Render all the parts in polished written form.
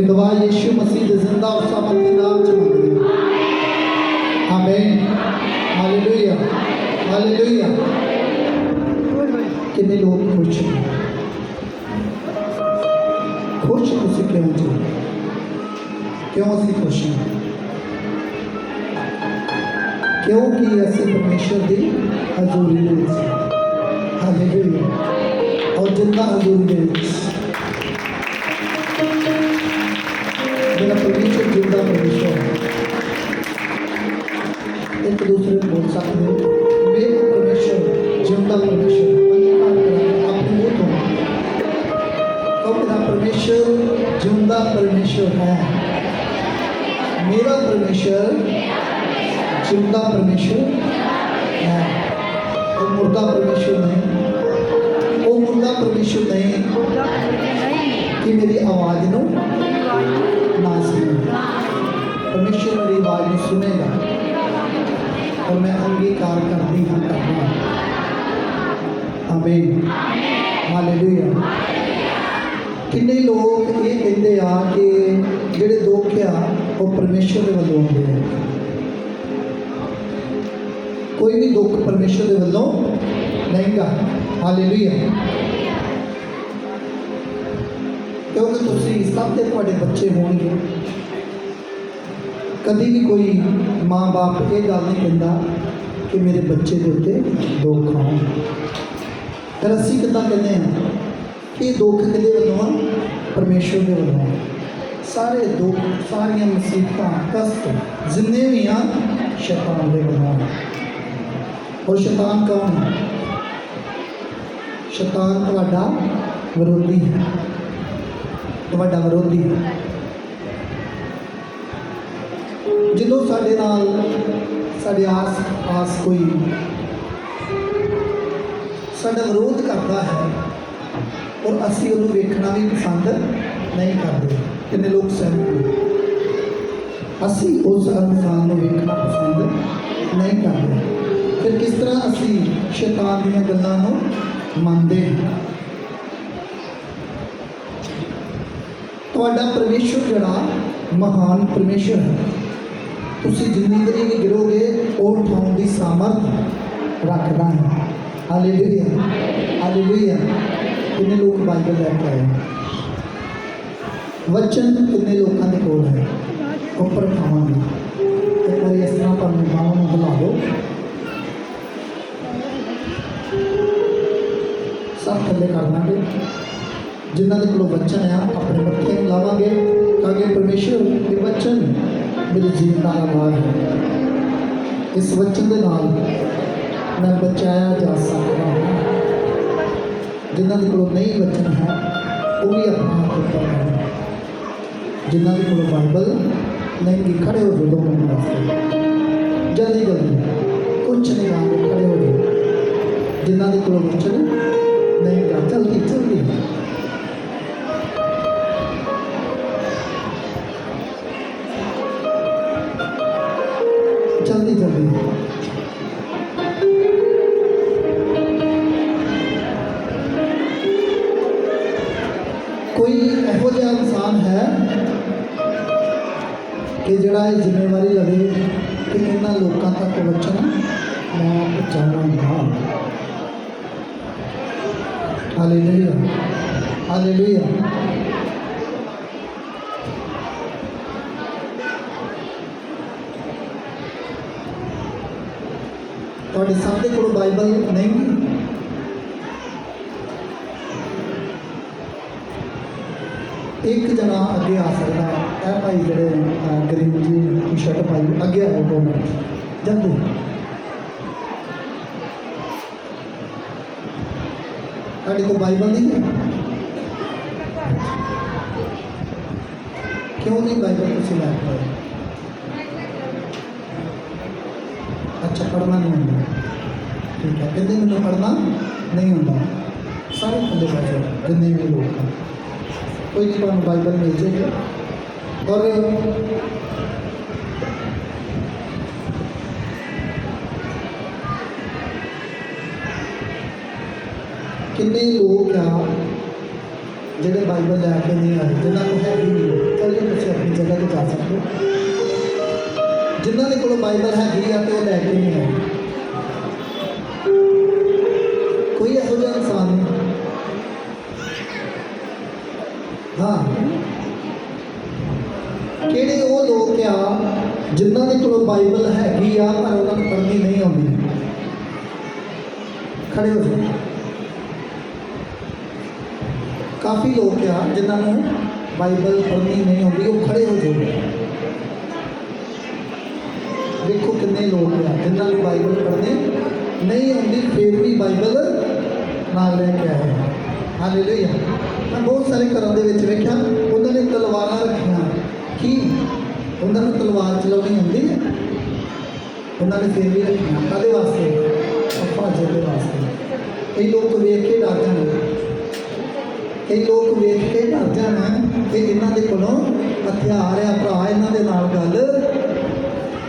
दुआ यीशु मसीह दे जिंदा और सामर्थ के नाम च मंगदे आमीन हालेलुया हालेलुया। कितने लोग खुश हैं? खुश तुसी क्यों जी? क्यों असी खुश हैं? क्योंकि असी परमेश्वर की हजूरी दे विच हालेलुया और जिंदा हजूरी दे विच मेरा परमेश्वर जिंदा परमेश्वर है। एक दूसरे को बोल सकते हो मेरा परमेश्वर जिंदा परमेश्वर अपने मुंह तो मेरा परमेश्वर जिंदा परमेश्वर है। मेरा परमेश्वर जिंदा परमेश्वर है। वो मुर्दा परमेश्वर नहीं, वो मुर्दा परमेश्वर नहीं कि मेरी आवाज़ नो ना सुने। परमेश्वर मेरी आवाज़ में सुनेगा और मैं अंगीकार करती हूँ करना। आमीन हालेलुया। किन्ने लोग ये कहते आ कि जिहड़े दुख आ वो परमेश्वर के वल्लों आते हैं। कोई भी दुख परमेश्वर के वल्लों नहीं गा। हालेलुया। क्योंकि तुसी सब के तुहाडे बच्चे होणगे। कभी भी कोई माँ बाप ये गल नहीं कहता कि मेरे बच्चे के उत्ते दुख आए। फिर असीं किद्दां कहते हैं कि दुख किहदे वल्लों आ? परमेश्वर के वल्लों। सारे दुख, सारिया मुसीबत, कष्ट जिन्ने भी हैं शैतान दे बना। और शैतान कौन है? शैतान तुहाडा विरोधी है, तुहाडा विरोधी है। जो साडे नाल साडे आस पास कोई साडा विरोध करता है और असी उन्हें वेखना भी पसंद नहीं करते, कितने लोग सहमत हैं, असी उस इंसान को वेखना पसंद नहीं करते, फिर किस तरह असी शैतान दी गल्लां नूं मनदे हैं। तुहाडा परमेश्वर जिहड़ा महान परमेश्वर है, तुसी जिन्नी देर भी गिरोगे और उठाउण दी सामर्थ रखदा है। Hallelujah, hallelujah. कितने लोग बाइबल लैके आए, वचन कितने लोगों के कोल है, उपर उठावांगे। एक बार इस तरह अपनी बाहों में हिला दो, सब थले कर देंगे। जिन्होंने को वचन है अपने मत्थे लावांगे, ताकि परमेश्वर के वचन मेरे जीवन का आधार है। इस वचन के नाल मैं बचाया जा सकता हूँ। जिन्होंने को नहीं वचन है वो भी अपना हाथ ऊपर है। जिन्होंने को बाइबल नहीं भी खड़े हो जाओ 2 मिनट वास्ते, जल्दी जल्दी, कुछ नहीं आगे खड़े हो जाओ। जिन्होंने को वचन नहीं गा, जल्दी जल्दी, जल्दी जल्दी। कोई यहो जिहा इंसान है कि जिहड़ा ये जिम्मेवारी लवे कि इन्हां लोकां तक वचन मैं पहुँचावांगा। Hallelujah, hallelujah. तुहाडे सामने कोल बाइबल नहीं, एक जना अगे आ सकता है। यह भाई जड़े गरीब जी टी शर्ट पाई अगे आओ 2 मिनट जल्दी। तुहाडे कोल बाइबल नहीं है? क्यों नहीं बाइबल तुसीं लैके आए? अच्छा, पढ़ना नहीं होंगे, ठीक है। कहते मैंने पढ़ना नहीं होंगे, सारे थले बैठे जिन्ने भी लोग हैं, कोई नहीं तुहानूं बाइबल मिल जाएगी। और कितने लोग आ जिहड़े बाइबल लैके नहीं आए, जिन्होंने को है भी नहीं, चलिए तुसीं अपनी जगह पर जा सकते हो। जिन्होंने को बाइबल हैगी आ तो वो लैके नहीं आए। कोई यहो जिहा इंसान नहीं। हाँ, किहड़े वो लोग आ जिन्होंने को बाइबल हैगी आ पर उन्होंने पढ़नी नहीं आती? खड़े हो जाओ। काफ़ी लोग आ जिन्होंने बाइबल पढ़नी नहीं आती, वो खड़े हो जाओ। देखो कितने लोग हैं जिन्होंने बाइबल पढ़ने नहीं आती, फिर भी बाइबल नाल लैके आए। हालेलुया। मैं बहुत सारे घरों के वेख्या उन्होंने तलवार रखियां, कि उन्होंने तलवार चलानी आती है, उन्होंने फिर भी रखियां काहदे वास्ते? अफवाजे के वास्ते। कई लोग तो वेख के डर जाने, कई लोग वेख के डर जाना कि इन्हों के कोलों हथियार है, भरा इन्हों के नाल गल,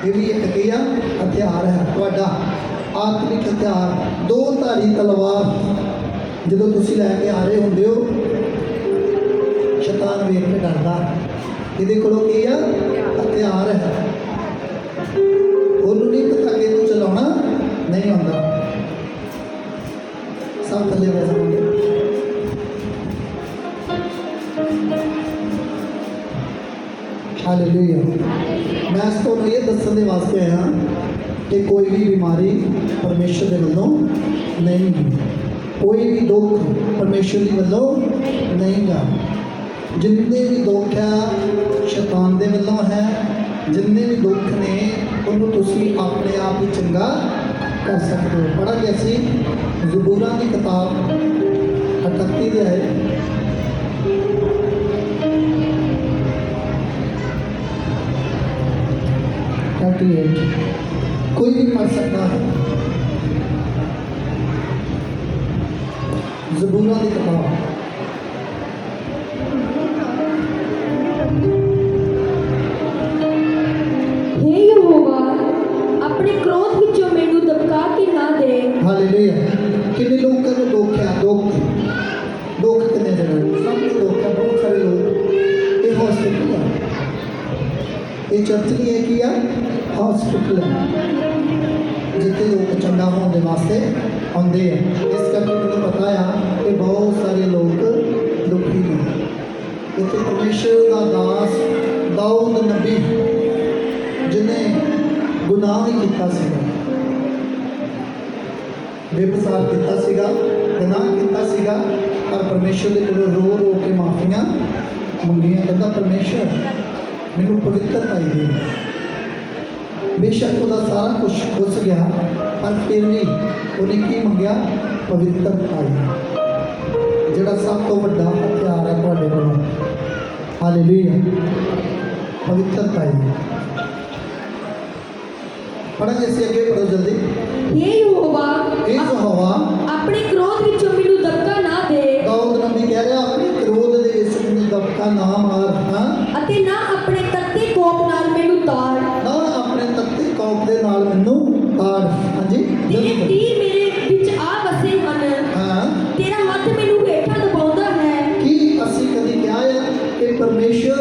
ये भी एक क्या हथियार है तुहाडा आत्मिक हथियार। 2 धारी तलवार जो तुसीं लैके आ रहे होंदे हो, शैतान वेख के डरदा, ये कोलों की है हथियार है, उन्होंने नहीं पता कि इहनूं चलाउणा नहीं आउंदा। सब थल्ले बैठ जाओगे। हालेलुया। मैं तुहानूं ये दस्सण दे वास्ते आया कि कोई भी बीमारी परमेश्वर के वल्लों नहीं गी, कोई भी दुख परमेश्वर के वल्लों नहीं गा। जिन्ने भी दुख है शैतान दे वल्लों है, जिन्ने भी दुख ने उन्होंने तुसी अपने आप ही चंगा कर सकते हो। पढ़ा गया सी ज़बूरां की किताब 38 दे आए 38 कोई भी पढ़ सकता है। ज़बूरां की किताब हे यहोवा अपने क्रोध विचों मैनू दबका के ना दे। हालेलुया। कितने लोगों का दुख है, दुख कितने जगह सब में दुख है। बहुत सारे लोग ये हॉस्पिटल है, ये चर्च नहीं है कि हॉस्पिटल है जितने लोग चंगा होने वास्ते आते हैं। इस करके मुझे पता है कि बहुत सारे लोग दुखी हैं। इतने परमेश्वर का दास दाऊद नबी जिन्हें गुनाह ही किया सीगा, बेबसार किया सीगा, गुनाह किया सीगा, पर परमेश्वर के कोल रो रो के माफियां मंगियां। कहता परमेश्वर मैनू पवित्रता ही दे। बेशक उसका सारा कुछ खुस गया, पर फिर भी उन्हें की मंगया पवित्रता ही, जिहड़ा सब तो वड्डा हथियार है तुहाडे कोल। हालेलुया। पवित्रता ही पढ़ेंगे इसे आगे, पढ़ो जल्दी। हे यहोवा यहोवा अपने क्रोध विचों मैनू दबका ना दे। दाऊद नबी कह रहा अपने क्रोध दे विच मैनू दबका ना मार, हां, अते ना अपने तत्ते कोप नाल मैनू ताड़। ना अपने तत्ते कौप दे नाल मैनू ताड़। हां जी, तेरे तीर मेरे विच आ वसे हन, हां। तेरा हथ मैनू हेठां दबाउंदा है। कि असीं कदी कहा है कि परमेश्वर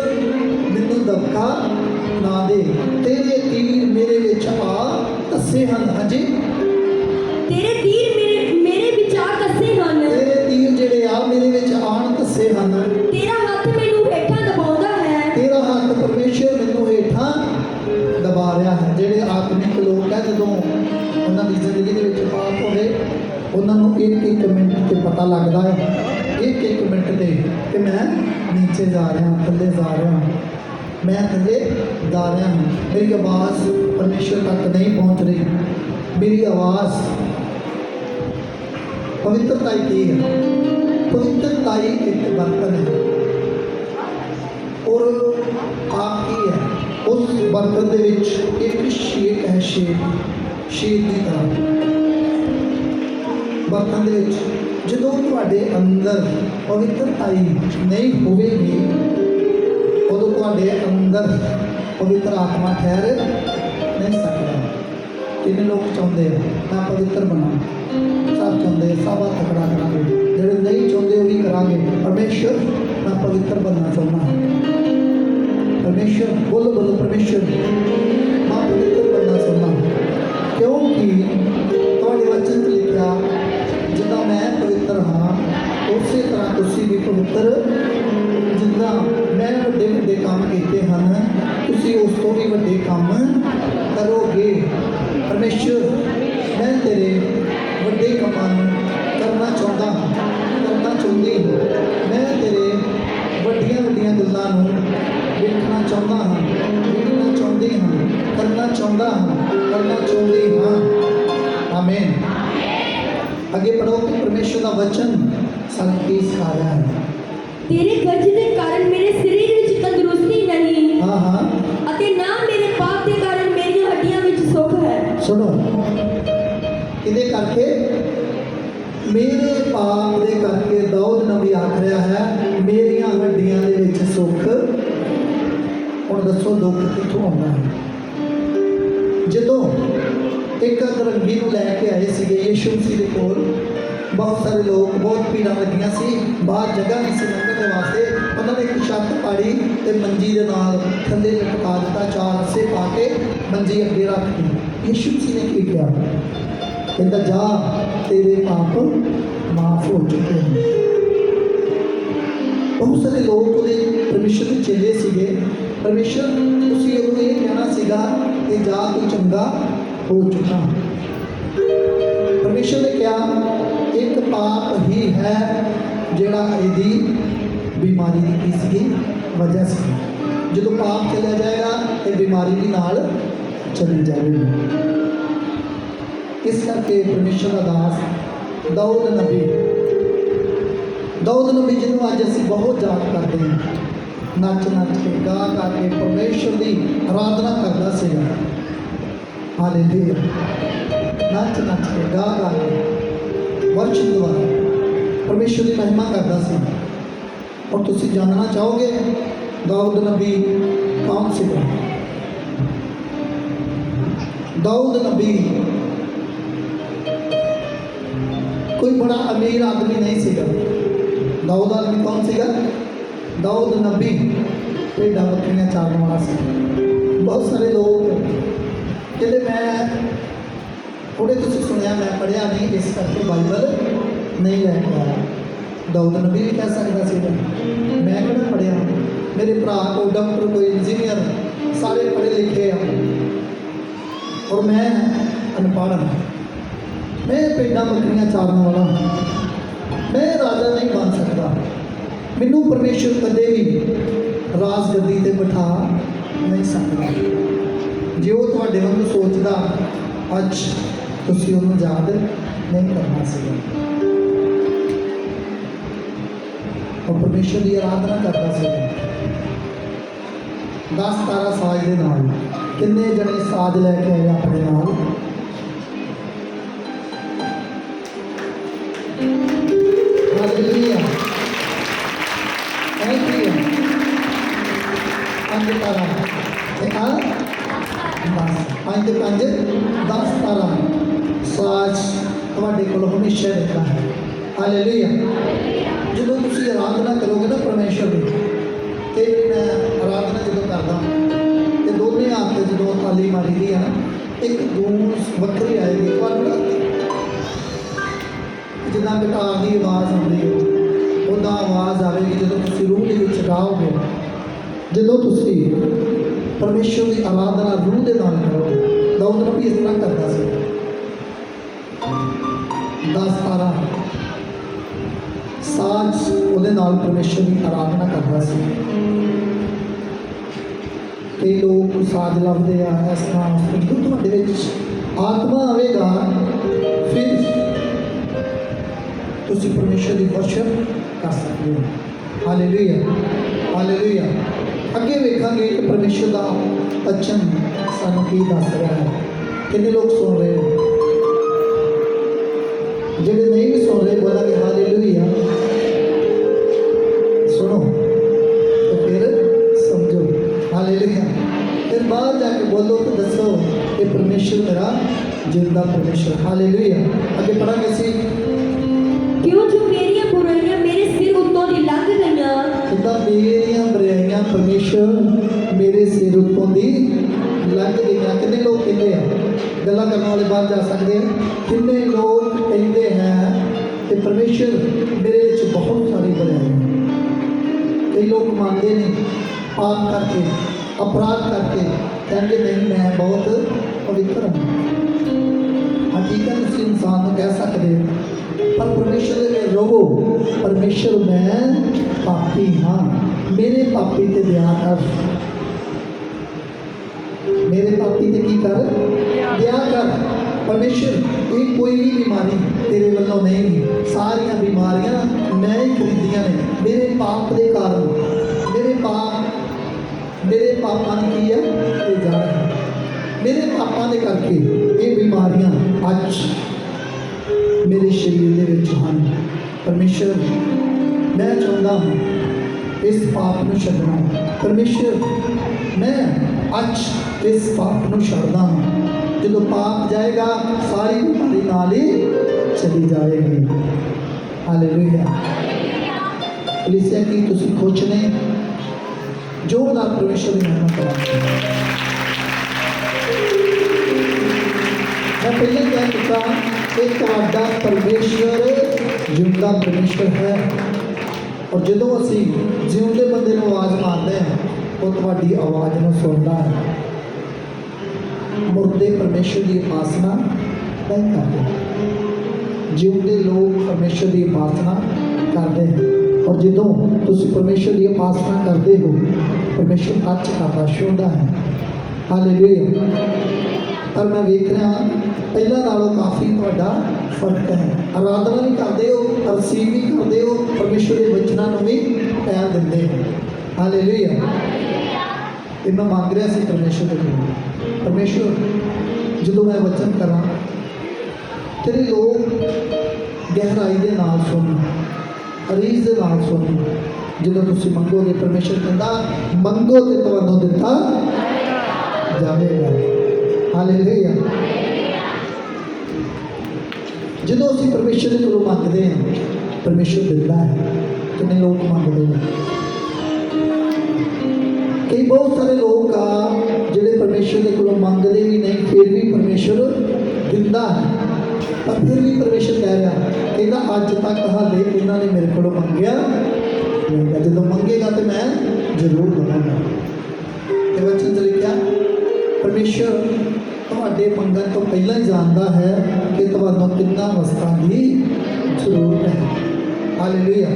मैनू दबका ना दे, तेरे तीर मेरे विच आ तस्से हन। हां जी, तेरे तीर मेरे विच आ कसे हन, तेरे तीर जेड़े आ मेरे विच आण तस्से हन। तेरा हथ मैनू हेठां दबाउंदा है। तेरा हाथ परमेश्वर मैनू हेठां दबा रहा है। जेड़े आत्मिक लोग है जदों उन्हां दी जिंदगी दे विच पाप होवे, उन्हां नूं एक मिनट ते पता लगदा है, एक मिनट ते कि मैं नीचे जा रहा, थल्ले जा रहा, मैं थल्ले जा रहा हूँ, मेरी आवाज़ परमेश्वर तक नहीं पहुँच रही। मेरी आवाज़ पवित्रता की है। पवित्रता एक बर्तन है और आप की है उस बर्तन दे विच एक शेक है, शेक की तरह बर्तन दे विच जदों तुहाडे अंदर पवित्रता नहीं होवेगी, उदों तुहाडे अंदर पवित्र आत्मा ठहर नहीं सकता। कितने लोग चाहते हैं मैं पवित्र बना, सब चाहते सब हाथ खड़ा करा, जो नहीं चाहते वही करा। परमेश्वर मैं पवित्र बनना चाहना, परमेश्वर बोलो बोलो परमेश्वर मैं पवित्र बनना चाहना, क्योंकि थोड़े वचन च लिखा जिदा मैं पवित्र हाँ उस तरह तुसी भी पवित्र, जिदा मैं वड्डे वड्डे काम किए हैं तुसी उस तो भी वड्डे काम करोगे। परमेश्वर मैं तेरे वड्डे कामां करना चाहता हाँ, करना चाहती हूँ। मैं तेरे वड्डियां वड्डियां गल्लां देखना चाहता हाँ, देखना चाहती हाँ, करना चाहता हाँ, करना चाहती हाँ। आमीन। आगे पढ़ो कि परमेश्वर का वचन सानू की सिखा रहा है। तेरे गरज के कारण मेरे शरीर विच तंदुरुस्ती नहीं, हाँ हाँ, अते ना मेरे पाप के कारण मेरी हड्डियां विच सुख है। सुनो इहदे करके मेरे पाप दे करके दाऊद नबी आख रहा है मेरियां हड्डियां दे विच सुख। हुण दसो दुख कित्थों आउंदा है? जदों एक अधरंगी नूं लैके आए सीगे यीशु मसीह दे कोल, बहुत सारे लोग बहुत भीड़ लगियां सी, बाहर जगह नहीं सी लंघण वास्ते, उन्होंने एक छत पाड़ी ते मंजी दे नाल थल्ले लटका दिता, चार रस्से पा के मंजी अगे रख दी। यीशु मसीह ने की किया? कहता जा तेरे पाप माफ हो चुके हैं। बहुत सारे लोग उहदे परमेश्वर के चेले सीगे। परमेश्वर तुसीं उहनूं ये कहना सीगा कि जा तू चंगा हो चुका। परमेश्वर ने कहा एक पाप ही है जिहड़ा इहदी बीमारी की की सी वजह सी। जो पाप चला जाएगा तो बीमारी भी नाल चली जाएगी। इस करके परमेश्वर का दास दाऊद नबी जिन्होंने अज असी बहुत याद करते हैं, नच नच के गा गा के परमेश्वर की आराधना करता सीगा। हालेलुया, नच नच के गा गा के वर्शिप द्वारा परमेश्वर की महिमा करता सी। और तुसी जानना चाहोगे दाऊद नबी कौन सीगा? दाऊद नबी कोई बड़ा अमीर आदमी नहीं सीगा। दाऊद आदमी कौन सीगा? दाऊद नबी भेड़ा बकरियां चारने वाला सी। बहुत सारे लोग कहते मैं थोड़े तुसी सुनिया, मैं पढ़िया नहीं इस करके बाइबल नहीं लैके आया। दाऊद नबी भी कह सकता सीगा मैं किहड़ा पढ़िया, मेरे भरा कोई डॉक्टर कोई इंजीनियर सारे पढ़े लिखे हैं और मैं अनपढ़ हाँ। मैं भेड़ा बकरियां चारने वाला, मैं राजा नहीं बन सकता। मैनू परमेश्वर कदे भी राज गद्दी ते बिठा नहीं सकता। जे वो तुहाडे वांगू सोचदा अज तुसीं उहनूं याद नहीं करना सीगा। और परमेश्वर की आराधना करता सीगा 10-12 साज दे नाल। किन्ने जने साज लैके आए अपने नाल? Hallelujah, thank you. 5 तारा ते आ 10 5 ते 5 10 तारा साज तुहाडे कोल हमेशा रहता है। हालेलुया। जो तुसीं आराधना करोगे ना परमेश्वर की, तो मैं आराधना जो करदा तो दोनों हाथ जो ताली मारी दी है ना, एक गूंज वक्री आएगी तुहानूं ना, जिदा गिटार की आवाज़ आती है उदा आवाज़ आएगी जो तुम रूह के विच गाओगे। जो तुम परमेश्वर की आराधना रूह के नाल करोगे। दाऊद नबी इस तरह करता सी। 10-12 साज उहदे नाल परमेश्वर की आराधना करता सी। कई लोग साज लभदे आ इस तरह। जो तुहाडे विच आत्मा आवेगा फिर तुसी परमेश्वर की वर्शिप कर सकते हो। Hallelujah, hallelujah. अगे वेखांगे कि परमेश्वर का वचन सानू की दस रहा है। कितने लोग सुन रहे हो? जिहड़े नहीं भी सुन रहे बोलांगे हालेलुया। सुनो तो फिर समझो। हालेलुया। फिर बाहर जाके बोलो तो दसो ये परमेश्वर मेरा जिंदा परमेश्वर। हालेलुया। अगे पढ़ांगे सी क्यों जो मेरियां बुराइयां मेरे सिर उत्तों दी लग गईयां। इदा मेरियां बुराइयां परमेश्वर मेरे सिर उत्तों दी लग गईयां। कितने लोग कहते हैं? गल्लां करने वाले बाहर जा सकते हैं। कितने लोग कहते हैं कि परमेश्वर मेरे विच बहुत सारी बुराइयां। कई लोग मानते नहीं, पाप करके अपराध करके कहते नहीं मैं बहुत पवित्र हूँ। हकीकत उस इंसान को कह सकते हो पर परमेश्वर में रहो। परमेश्वर मैं पापी हाँ, मेरे पापी ते दया कर, मेरे पापी ते की कर दया कर। परमेश्वर ये कोई भी बीमारी तेरे वालों नहीं, सारिया बीमारियां मैं ही खरीदियां ने मेरे पाप के कारण। मेरे पापां ने की है ये जाना है, मेरे पापां के करके ये बीमारियां अज मेरे शरीर के विच हन। परमेश्वर मैं चाहता हूँ इस पाप को छड्डना। परमेश्वर मैं अज इस पाप को छड्डदा हूँ। जो पाप जाएगा सारी बीमारी नाल ही चली जाएगी। हालेलुया। कलीसिया की तुसीं खुश ने? जोरदार परमेश्वर की महिमा करो। मैं पहले कह चुका कि तुहाडा परमेश्वर जिंदा परमेश्वर है। और जो असी जिउंदे बंदे को आवाज़ मारते हैं वो तुहाडी आवाज़ में सुनता है। मुर्दे परमेश्वर की उपासना नहीं करते, जिउंदे लोग परमेश्वर की उपासना करते हैं। ਔਰ ਜਦੋਂ ਤੁਸੀਂ ਪਰਮੇਸ਼ਰ ਦੀ ਉਪਾਸਨਾ ਕਰਦੇ ਹੋ ਪਰਮੇਸ਼ਰ ਟੱਚ ਕਰਦਾ ਛੂਹਦਾ ਹੈ ਹਾਲੇਲੂਇਆ ਪਰ ਮੈਂ ਵੇਖ ਰਿਹਾ ਪਹਿਲਾਂ ਨਾਲੋਂ ਕਾਫੀ ਤੁਹਾਡਾ ਫਰਕ ਹੈ ਆਰਾਧਨਾ ਵੀ ਕਰਦੇ ਹੋ ਰਿਸੀਵ ਵੀ ਕਰਦੇ ਹੋ ਪਰਮੇਸ਼ਰ ਦੇ ਵਚਨਾਂ ਨੂੰ ਵੀ ਪਿਆਰ ਦਿੰਦੇ ਹੋ ਹਾਲੇਲੂਇਆ ਇਹ ਮੈਂ ਮੰਗ ਰਿਹਾ ਸੀ ਪਰਮੇਸ਼ਰ ਦੇ ਕੋਲ ਪਰਮੇਸ਼ਰ ਜਦੋਂ ਮੈਂ ਵਚਨ ਕਰਾਂ ਤੇਰੇ ਲੋਕ ਗਹਿਰਾਈ ਦੇ ਨਾਲ ਸੁਣਨ ਅਰੀਜ਼ ਦੇ ਨਾਲ ਸੁਣਨ ਜਦੋਂ ਤੁਸੀਂ ਮੰਗੋਗੇ ਪਰਮੇਸ਼ਰ ਕਹਿੰਦਾ ਮੰਗੋ ਤੇ ਤੁਹਾਨੂੰ ਦਿੱਤਾ ਜਾਵੇਗਾ ਹਾਲੇਲੂਇਆ ਜਦੋਂ ਅਸੀਂ ਪਰਮੇਸ਼ਰ ਦੇ ਕੋਲੋਂ ਮੰਗਦੇ ਹਾਂ ਪਰਮੇਸ਼ਰ ਦਿੰਦਾ ਹੈ ਕਿੰਨੇ ਲੋਕ ਮੰਗਦੇ ਨੇ ਕਈ ਬਹੁਤ ਸਾਰੇ ਲੋਕ ਆ ਜਿਹੜੇ ਪਰਮੇਸ਼ਰ ਦੇ ਕੋਲੋਂ ਮੰਗਦੇ ਵੀ ਨਹੀਂ ਫਿਰ ਵੀ ਪਰਮੇਸ਼ਰ ਦਿੰਦਾ ਹੈ ਪਰ ਫਿਰ ਵੀ ਪਰਮੇਸ਼ਰ ਕਹਿ ਰਿਹਾ ਕਹਿੰਦਾ ਅੱਜ ਤੱਕ ਹਾਲੇ ਇਹਨਾਂ ਨੇ ਮੇਰੇ ਕੋਲੋਂ ਮੰਗਿਆ ਨਹੀਂ ਜਦੋਂ ਮੰਗੇਗਾ ਤੇ ਮੈਂ ਜ਼ਰੂਰ ਦਵਾਂਗਾ ਇਹ ਵਚਨ 'ਚ ਲਿਖਿਆ ਪਰਮੇਸ਼ਰ ਤੁਹਾਡੇ ਮੰਗਣ ਤੋਂ ਪਹਿਲਾਂ ਹੀ ਜਾਣਦਾ ਹੈ ਕਿ ਤੁਹਾਨੂੰ ਕਿੰਨਾ ਵਸਤਾਂ ਦੀ ਜ਼ਰੂਰਤ ਹੈ ਹਾਲੇਲੂਇਆ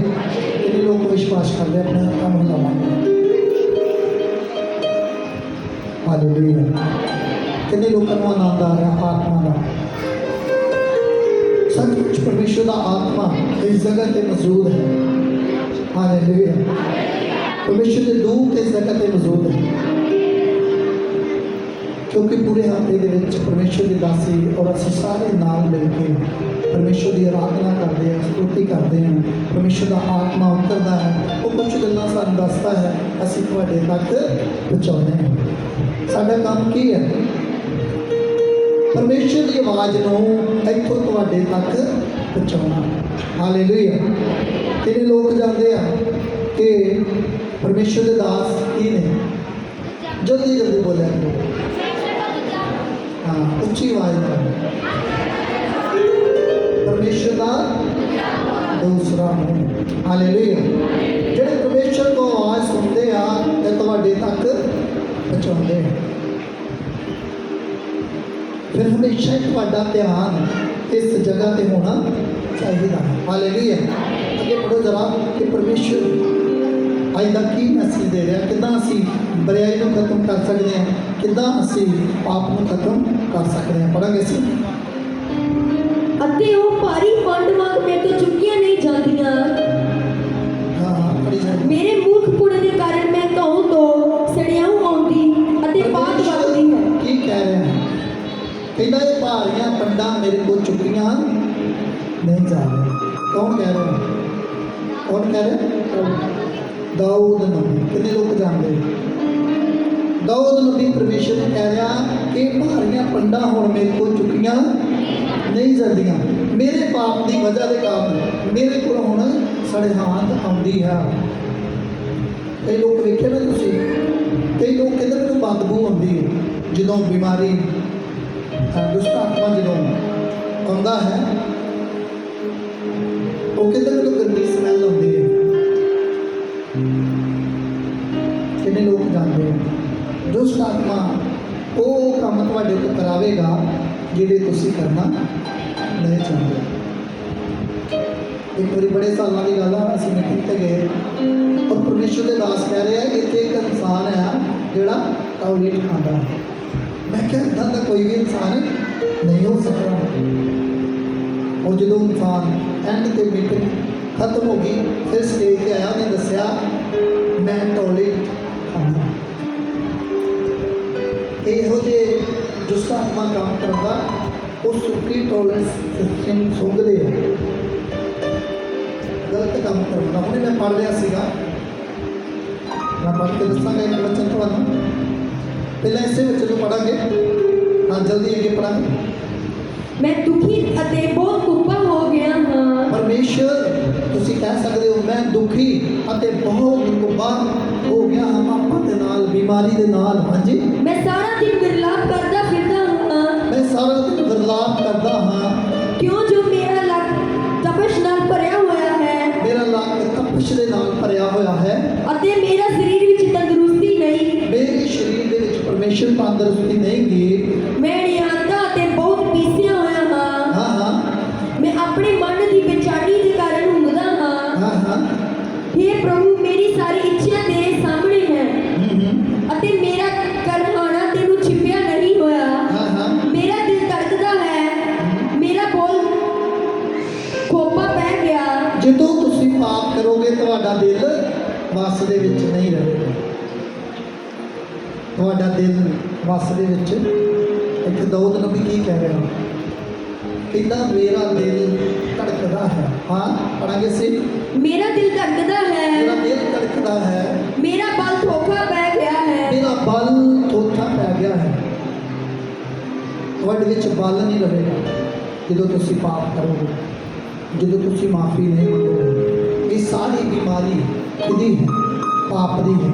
ਇਹ ਲੋਕ ਵਿਸ਼ਵਾਸ ਕਰਦੇ ਆਪਣੇ ਹੱਥਾਂ ਨੂੰ ਲਾਵਾਂਗੇ ਹਾਲੇਲੂਇਆ ਕਿੰਨੇ ਲੋਕਾਂ ਨੂੰ ਆਨੰਦ ਆ ਰਿਹਾ ਆਤਮਾ ਦਾ सचमुच परमेश्वर का आत्मा इस जगह पे मौजूद है हालेलुया परमेश्वर के दूत इस जगह पे मौजूद है क्योंकि पूरे हफ्ते के विच परमेश्वर की दासी और असीं सारे नाल मिल के परमेश्वर की आराधना करते हैं स्तुति करते हैं परमेश्वर का आत्मा उतरता है वो कुछ गल्लां सानूं दसदा है असीं तुहाडे तक पहुँचाउने हैं साडा काम की है परमेश्वर की आवाज़ ਨੂੰ ਇੱਥੋਂ ਤੁਹਾਡੇ ਤੱਕ ਪਹੁੰਚਾਉਣਾ ਹਾਲੇਲੂਇਆ ਕਿੰਨੇ ਲੋਕ ਜਾਣਦੇ ਆ ਕਿ ਪਰਮੇਸ਼ਰ ਦੇ ਦਾਸ ਕੀ ਨੇ ਜਲਦੀ ਜਲਦੀ ਬੋਲਿਆ ਕਰੋ ਹਾਂ ਉੱਚੀ ਆਵਾਜ਼ ਨਾਲ ਪਰਮੇਸ਼ਰ ਦਾ ਦੂਸਰਾ ਮੂੰਹ ਹਾਲੇਲੂਇਆ ਜਿਹੜੇ ਪਰਮੇਸ਼ਰ ਤੋਂ ਆਵਾਜ਼ ਸੁਣਦੇ ਆ ਤੇ ਤੁਹਾਡੇ ਤੱਕ ਪਹੁੰਚਾਉਂਦੇ ਆ फिर हमेशा ਤੁਹਾਡਾ ध्यान इस जगह पे होना चाहिए हालेलुया अगे पढ़ो जरा कि परमेश्वर अज तक की मैसेज दे रहा किदा असी बुराई को खत्म कर सकते हैं किदा असी पाप को खत्म कर सकते हैं पढ़ांगे असी ਅਤੇ ਉਹ ਭਾਰੀ ਪੰਡ ਵਾਂਗ ਮੇਰੇ ਤੋਂ ਚੁੱਕੀਆਂ ਨਹੀਂ ਜਾਂਦੀਆਂ हाँ हाँ पढ़ी जाए ਮੇਰੇ ਮੂਰਖਪੁਣ ਦੇ ਕਾਰਨ ਮੈਂ ਘਾਉ ਤੋਂ ਸੜਿਆਉ ਆਉਂਦੀ ਅਤੇ ਪਾਤ ਵਗਦੀ ਹੈ की कह रहे हैं कहना ये भारियां पंडा मेरे को चुकियां नहीं जा रहे कौन कह रहे हैं कौन कह रहे दाऊद नबी कितने लोग जानते दाऊद नबी परमेश्वर ने कह रहा कि भारियां पंडा हुण मेरे को चुकियां नहीं जांदियां मेरे पाप की वजह के कारण मेरे को हुण सड़े हाथ आउंदी है कई लोग वेखे ना तुसीं कई लोग कहते मैनूं बदबू आउंदी है जदों बीमारी दुष्ट आत्मा जो आता है वो कहते हैं तो गंदी स्मैल आती है कितने लोग जानते हैं दुष्ट आत्मा वो काम तुहाडे को करावेगा जिहड़े तुसीं करना नहीं चाहते एक बार बड़े सालों की गल है असीं मीटिंग ते गए और परमेश्वर के दास कह रहे हैं इत्थे एक इंसान है जिहड़ा टॉयलेट खांदा है मैं क्या इदा का कोई भी इंसान नहीं हो सकता और जो इंसान एंड के मीटिंग खत्म हो गई फिर स्टेज पर आया उन्हें दसिया मैं टॉयलेट खाना यहो जे दुष्ट आत्मा काम करता उस सुखी टॉयलेट सिस्टम सुंघते गलत काम करता हमने मैं पढ़ रहा सीगा मैं पढ़ के दसांगा एक वचन तुहानूं पहले इसे बच्चे को पढ़ांगे हाँ जल्दी आगे पढ़ांगे मैं दुखी ਅਤੇ ਬਹੁਤ ਕੁੱਪਾ ਹੋ ਗਿਆ ਹਾਂ परमेश्वर ਤੁਸੀਂ ਕਹਿ ਸਕਦੇ ਹੋ ਮੈਂ ਦੁਖੀ ਅਤੇ ਬਹੁਤ ਕੁੱਪਾ ਹੋ ਗਿਆ ਹਾਂ ਪਾਪਾਂ ਦੇ ਨਾਲ ਬਿਮਾਰੀ ਦੇ ਨਾਲ ਹਾਂਜੀ ਮੈਂ ਸਾਰਾ ਦਿਨ ਵਿਰਲਾਪ ਕਰਦਾ ਫਿਰਦਾ ਹਾਂ ਮੈਂ ਸਾਰਾ ਦਿਨ ਵਿਰਲਾਪ ਕਰਦਾ ਹਾਂ ਕਿਉਂ ਜੋ ਮੇਰਾ ਲੱਕ ਤਪਸ਼ ਨਾਲ ਭਰਿਆ ਹੋਇਆ ਹੈ ਮੇਰਾ ਲੱਕ ਤਪਸ਼ ਦੇ ਨਾਲ ਭਰਿਆ ਹੋਇਆ ਹੈ ਅਤੇ ਮੇਰਾ ਸਰੀਰ ਵਿੱਚ ਤੰਦਰੁਸਤੀ ਨਹੀਂ ਮੇਰੇ ਸਰੀਰ ਦੇ ਵਿੱਚ ਪਰਮੇਸ਼ਰ ਤੰਦਰੁਸਤੀ ਨਹੀਂ ਗੀ ਮੈਂ ਨਿਆਂਦਾ ਅਤੇ ਬਹੁਤ ਪੀਸਿਆ ਹੋਇਆ ਹਾਂ ਹਾਂ ਹਾਂ ਮੈਂ ਆਪਣੇ ਮਨ ਦੀ ਬੇਚੈਨੀ ਦੇ ਕਾਰਨ ਹੁੰਗਦਾ ਹਾਂ ਹਾਂ ਹਾਂ ਦੇ ਵਿੱਚ ਨਹੀਂ ਰਹੇਗਾ। ਤੁਹਾਡਾ ਦਿਲ ਵਸ ਦੇ ਵਿੱਚ ਇੱਕ ਦਾਊਦ ਨਬੀ ਕੀ ਕਹਿ ਰਿਹਾ, ਕਹਿੰਦਾ ਮੇਰਾ ਦਿਲ ਧੜਕਦਾ ਹੈ। ਹਾਂ ਪੜਾਂਗੇ ਸੀ, ਮੇਰਾ ਦਿਲ ਧੜਕਦਾ ਮੇਰਾ ਹੈ, ਦਿਲ ਧੜਕਦਾ ਹੈ, ਮੇਰਾ ਬਲ ਧੋਖਾ ਪੈ ਗਿਆ ਹੈ। ਮੇਰਾ ਬਲ ਥੋਥਾ ਪੈ ਗਿਆ ਹੈ। ਤੁਹਾਡੇ ਵਿੱਚ ਬਲ ਨਹੀਂ ਰਹੇਗਾ ਜਦੋਂ ਤੁਸੀਂ ਪਾਪ ਕਰੋਗੇ, ਜਦੋਂ ਤੁਸੀਂ ਮਾਫੀ ਨਹੀਂ ਮੰਗੋਗੇ। ਇਹ ਸਾਰੀ ਬਿਮਾਰੀ ਕਿਹਦੀ ਹੈ? ਪਾਪ ਦੀ ਹੈ।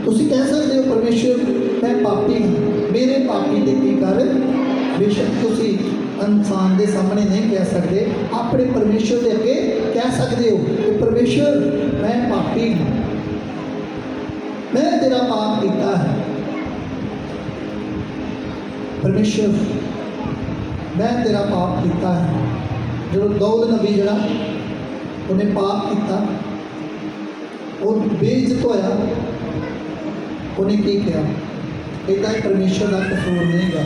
ਤੁਸੀਂ ਕਹਿ ਸਕਦੇ ਹੋ ਪਰਮੇਸ਼ਰ ਮੈਂ ਪਾਪੀ ਹਾਂ, ਮੇਰੇ ਪਾਪੀ ਦੇ ਕੀ ਕਰ। ਬੇਸ਼ੱਕ ਤੁਸੀਂ ਇਨਸਾਨ ਦੇ ਸਾਹਮਣੇ ਨਹੀਂ ਕਹਿ ਸਕਦੇ, ਆਪਣੇ ਪਰਮੇਸ਼ਰ ਦੇ ਅੱਗੇ ਕਹਿ ਸਕਦੇ ਹੋ ਕਿ ਪਰਮੇਸ਼ਰ ਮੈਂ ਪਾਪੀ ਹਾਂ, ਮੈਂ ਤੇਰਾ ਪਾਪ ਕੀਤਾ ਹੈ। ਪਰਮੇਸ਼ਰ ਮੈਂ ਤੇਰਾ ਪਾਪ ਕੀਤਾ ਹੈ। ਜਦੋਂ ਦਾਊਦ ਨਬੀ ਜਿਹੜਾ ਉਹਨੇ ਪਾਪ ਕੀਤਾ, ਉਹ ਬੇਇੱਜ਼ਤ ਹੋਇਆ, ਉਹਨੇ ਕੀ ਕਿਹਾ, ਕਹਿੰਦਾ ਇਹ ਪਰਮੇਸ਼ਰ ਦਾ ਕਸੂਰ ਨਹੀਂ ਗਾ,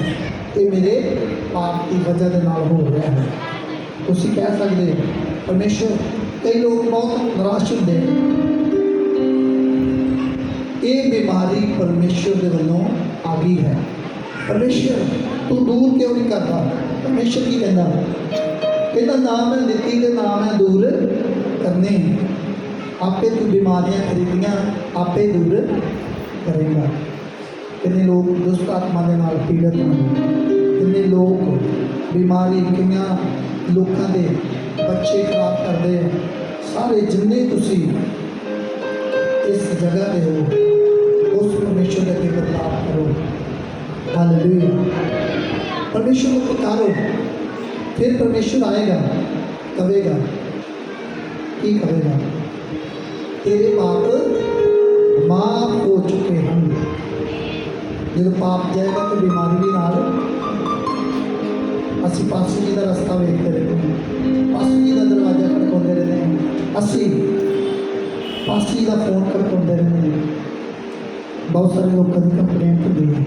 ਇਹ ਮੇਰੇ ਪਾਪ ਦੀ ਵਜ੍ਹਾ ਦੇ ਨਾਲ ਹੋ ਰਿਹਾ ਹੈ। ਤੁਸੀਂ ਕਹਿ ਸਕਦੇ ਹੋ ਪਰਮੇਸ਼ਰ, ਕਈ ਲੋਕ ਬਹੁਤ ਨਿਰਾਸ਼ ਹੁੰਦੇ ਨੇ, ਇਹ ਬਿਮਾਰੀ ਪਰਮੇਸ਼ਰ ਦੇ ਵੱਲੋਂ ਆ ਗਈ ਹੈ। ਪਰਮੇਸ਼ਰ ਤੂੰ ਦੂਰ ਕਿਉਂ ਨਹੀਂ ਕਰਦਾ? ਪਰਮੇਸ਼ਰ ਕੀ ਕਹਿੰਦਾ, ਕਹਿੰਦਾ ਨਾ ਮੈਂ ਦਿੱਤੀ ਤੇ ਨਾ ਮੈਂ ਦੂਰ ਕਰਨੇ, ਆਪੇ ਤੂੰ ਬਿਮਾਰੀਆਂ ਖਰੀਦੀਆਂ ਆਪੇ ਦੂਰ ਕਰੇਗਾ। ਕਿੰਨੇ ਲੋਕ ਦੁਸ਼ਟ ਆਤਮਾ ਦੇ ਨਾਲ ਪੀੜਤ ਹਨ, ਕਿੰਨੇ ਲੋਕ ਬਿਮਾਰੀ, ਕਿੰਨੀਆਂ ਲੋਕਾਂ ਦੇ ਬੱਚੇ ਖਰਾਬ ਕਰਦੇ ਆ। ਸਾਰੇ ਜਿੰਨੇ ਤੁਸੀਂ ਇਸ ਜਗ੍ਹਾ ਤੇ ਹੋ, ਉਸ ਪਰਮੇਸ਼ਰ ਦੇ ਅੱਗੇ ਬਰਤਾਵ ਕਰੋ। ਹਾਲੇਲੂਇਆ। ਪਰਮੇਸ਼ਰ ਨੂੰ ਪੁਕਾਰੋ, ਫਿਰ ਪਰਮੇਸ਼ਰ ਆਏਗਾ, ਕਹੇਗਾ ਕੀ ਕਹੇਗਾ, ਤੇਰੇ ਪਾਪ ਮਾਫ ਹੋ ਚੁੱਕੇ ਹਨ। ਜਦੋਂ ਪਾਪ ਜਾਏਗਾ ਤਾਂ ਬਿਮਾਰੀ ਵੀ ਨਾਲ। ਅਸੀਂ ਪਾਸੂ ਜੀ ਦਾ ਰਸਤਾ ਵੇਖਦੇ ਰਹਿੰਦੇ ਹਾਂ, ਪਾਸੂ ਜੀ ਦਾ ਦਰਵਾਜ਼ਾ ਖੜਕਾਉਂਦੇ ਰਹਿੰਦੇ ਹਾਂ, ਅਸੀਂ ਪਾਸੂ ਜੀ ਦਾ ਫੋਨ ਖੜਕਾਉਂਦੇ ਰਹਿੰਦੇ ਹਾਂ। ਬਹੁਤ ਸਾਰੇ ਲੋਕਾਂ ਦੀ ਕੰਪਲੇਂਟ ਹੁੰਦੀ ਹੈ,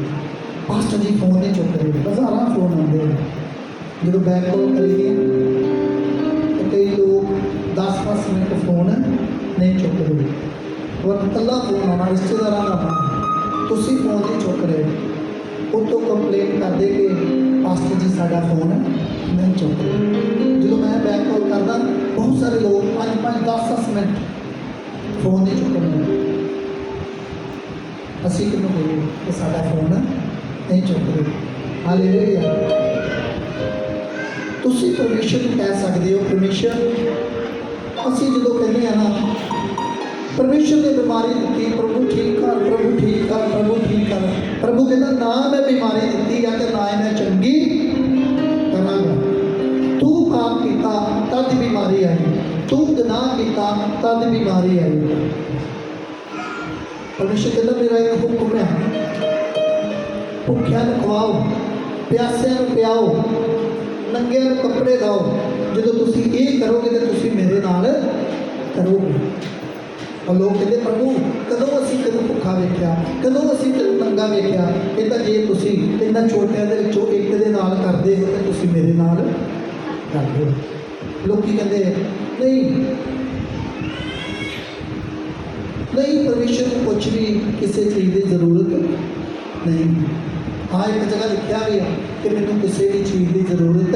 ਪਾਸਟਰ ਜੀ ਫੋਨ ਨਹੀਂ ਚੁੱਕ ਰਹੇ, ਹਜ਼ਾਰਾਂ ਫੋਨ ਆਉਂਦੇ ਨੇ। ਜਦੋਂ ਬੈਕ ਕਾਲ ਕਰੀਏ ਤਾਂ ਕਈ ਲੋਕ 10-10 ਮਿੰਟ ਫੋਨ ਨਹੀਂ ਚੁੱਕ ਰਹੇ। ਉਹ ਇਕੱਲਾ ਫੋਨ ਆਉਣਾ, ਰਿਸ਼ਤੇਦਾਰਾਂ ਦਾ ਆਉਣਾ, ਤੁਸੀਂ ਫੋਨ ਨਹੀਂ ਚੁੱਕ ਰਹੇ, ਉੱਤੋਂ ਕੰਪਲੇਂਟ ਕਰਦੇ ਕਿ ਪਾਸਟਰ ਜੀ ਸਾਡਾ ਫੋਨ ਨਹੀਂ ਚੁੱਕ ਰਹੇ। ਜਦੋਂ ਮੈਂ ਬੈਕ ਕਾਲ ਕਰਦਾ, ਬਹੁਤ ਸਾਰੇ ਲੋਕ 5-5, 10-10 ਮਿੰਟ ਫੋਨ ਨਹੀਂ ਚੁੱਕ ਰਹੇ। ਅਸੀਂ ਕਿਹਨੂੰ ਕਹੀਏ ਕਿ ਸਾਡਾ ਫੋਨ ਨਹੀਂ ਚੁੱਕ ਰਹੇ? ਹਾਲੇਲੂਇਆ। ਤੁਸੀਂ ਪਰਮੇਸ਼ਰ ਨੂੰ ਕਹਿ ਸਕਦੇ ਹੋ, ਪਰਮੇਸ਼ਰ ਅਸੀਂ ਜਦੋਂ ਕਹਿੰਦੇ ਆ ਨਾ, ਪਰਮੇਸ਼ਰ ਨੇ ਬਿਮਾਰੀ ਦਿੱਤੀ, ਪ੍ਰਭੂ ਠੀਕ ਕਰ, ਪ੍ਰਭੂ ਠੀਕ ਕਰ, ਪ੍ਰਭੂ ਠੀਕ ਕਰ। ਪ੍ਰਭੂ ਕਹਿੰਦਾ ਨਾ ਮੈਂ ਬਿਮਾਰੀ ਦਿੱਤੀ ਆ ਤੇ ਨਾ ਹੀ ਮੈਂ ਚੰਗੀ ਕਰਾਂਗਾ। ਤੂੰ ਪਾਪ ਕੀਤਾ ਤਦ ਬਿਮਾਰੀ ਆਈ, ਤੂੰ ਗੁਨਾਹ ਕੀਤਾ ਤਦ ਬਿਮਾਰੀ ਆਈ। ਪਰਮੇਸ਼ਰ ਕਹਿੰਦਾ ਮੇਰਾ ਇੱਕ ਹੁਕਮ ਹੈ, ਭੁੱਖਿਆਂ ਨੂੰ ਖਵਾਓ, ਪਿਆਸਿਆਂ ਨੂੰ ਪਿਆਓ, ਨੰਗਿਆਂ ਨੂੰ ਕੱਪੜੇ ਦਿਓ। ਜਦੋਂ ਤੁਸੀਂ ਇਹ ਕਰੋਗੇ ਤਾਂ ਤੁਸੀਂ ਮੇਰੇ ਨਾਲ ਕਰੋਗੇ। ਔਰ ਲੋਕ ਕਹਿੰਦੇ ਪ੍ਰਭੂ ਕਦੋਂ ਅਸੀਂ ਤੈਨੂੰ ਭੁੱਖਾ ਵੇਖਿਆ, ਕਦੋਂ ਅਸੀਂ ਤੈਨੂੰ ਨੰਗਾ ਵੇਖਿਆ? ਕਹਿੰਦਾ ਜੇ ਤੁਸੀਂ ਇਹਨਾਂ ਛੋਟਿਆਂ ਦੇ ਵਿੱਚੋਂ ਇੱਕ ਦੇ ਨਾਲ ਕਰਦੇ ਹੋ ਤਾਂ ਤੁਸੀਂ ਮੇਰੇ ਨਾਲ ਕਰਦੇ ਹੋ। ਲੋਕੀ ਕਹਿੰਦੇ ਨਹੀਂ ਨਹੀਂ, ਪਰਮੇਸ਼ਰ ਨੂੰ ਕੁਛ ਵੀ ਕਿਸੇ ਚੀਜ਼ ਦੀ ਜ਼ਰੂਰਤ ਨਹੀਂ। ਹਾਂ ਇੱਕ ਜਗ੍ਹਾ ਲਿਖਿਆ ਵੀ ਹੈ ਕਿ ਮੈਨੂੰ ਕਿਸੇ ਵੀ ਚੀਜ਼ ਦੀ ਜ਼ਰੂਰਤ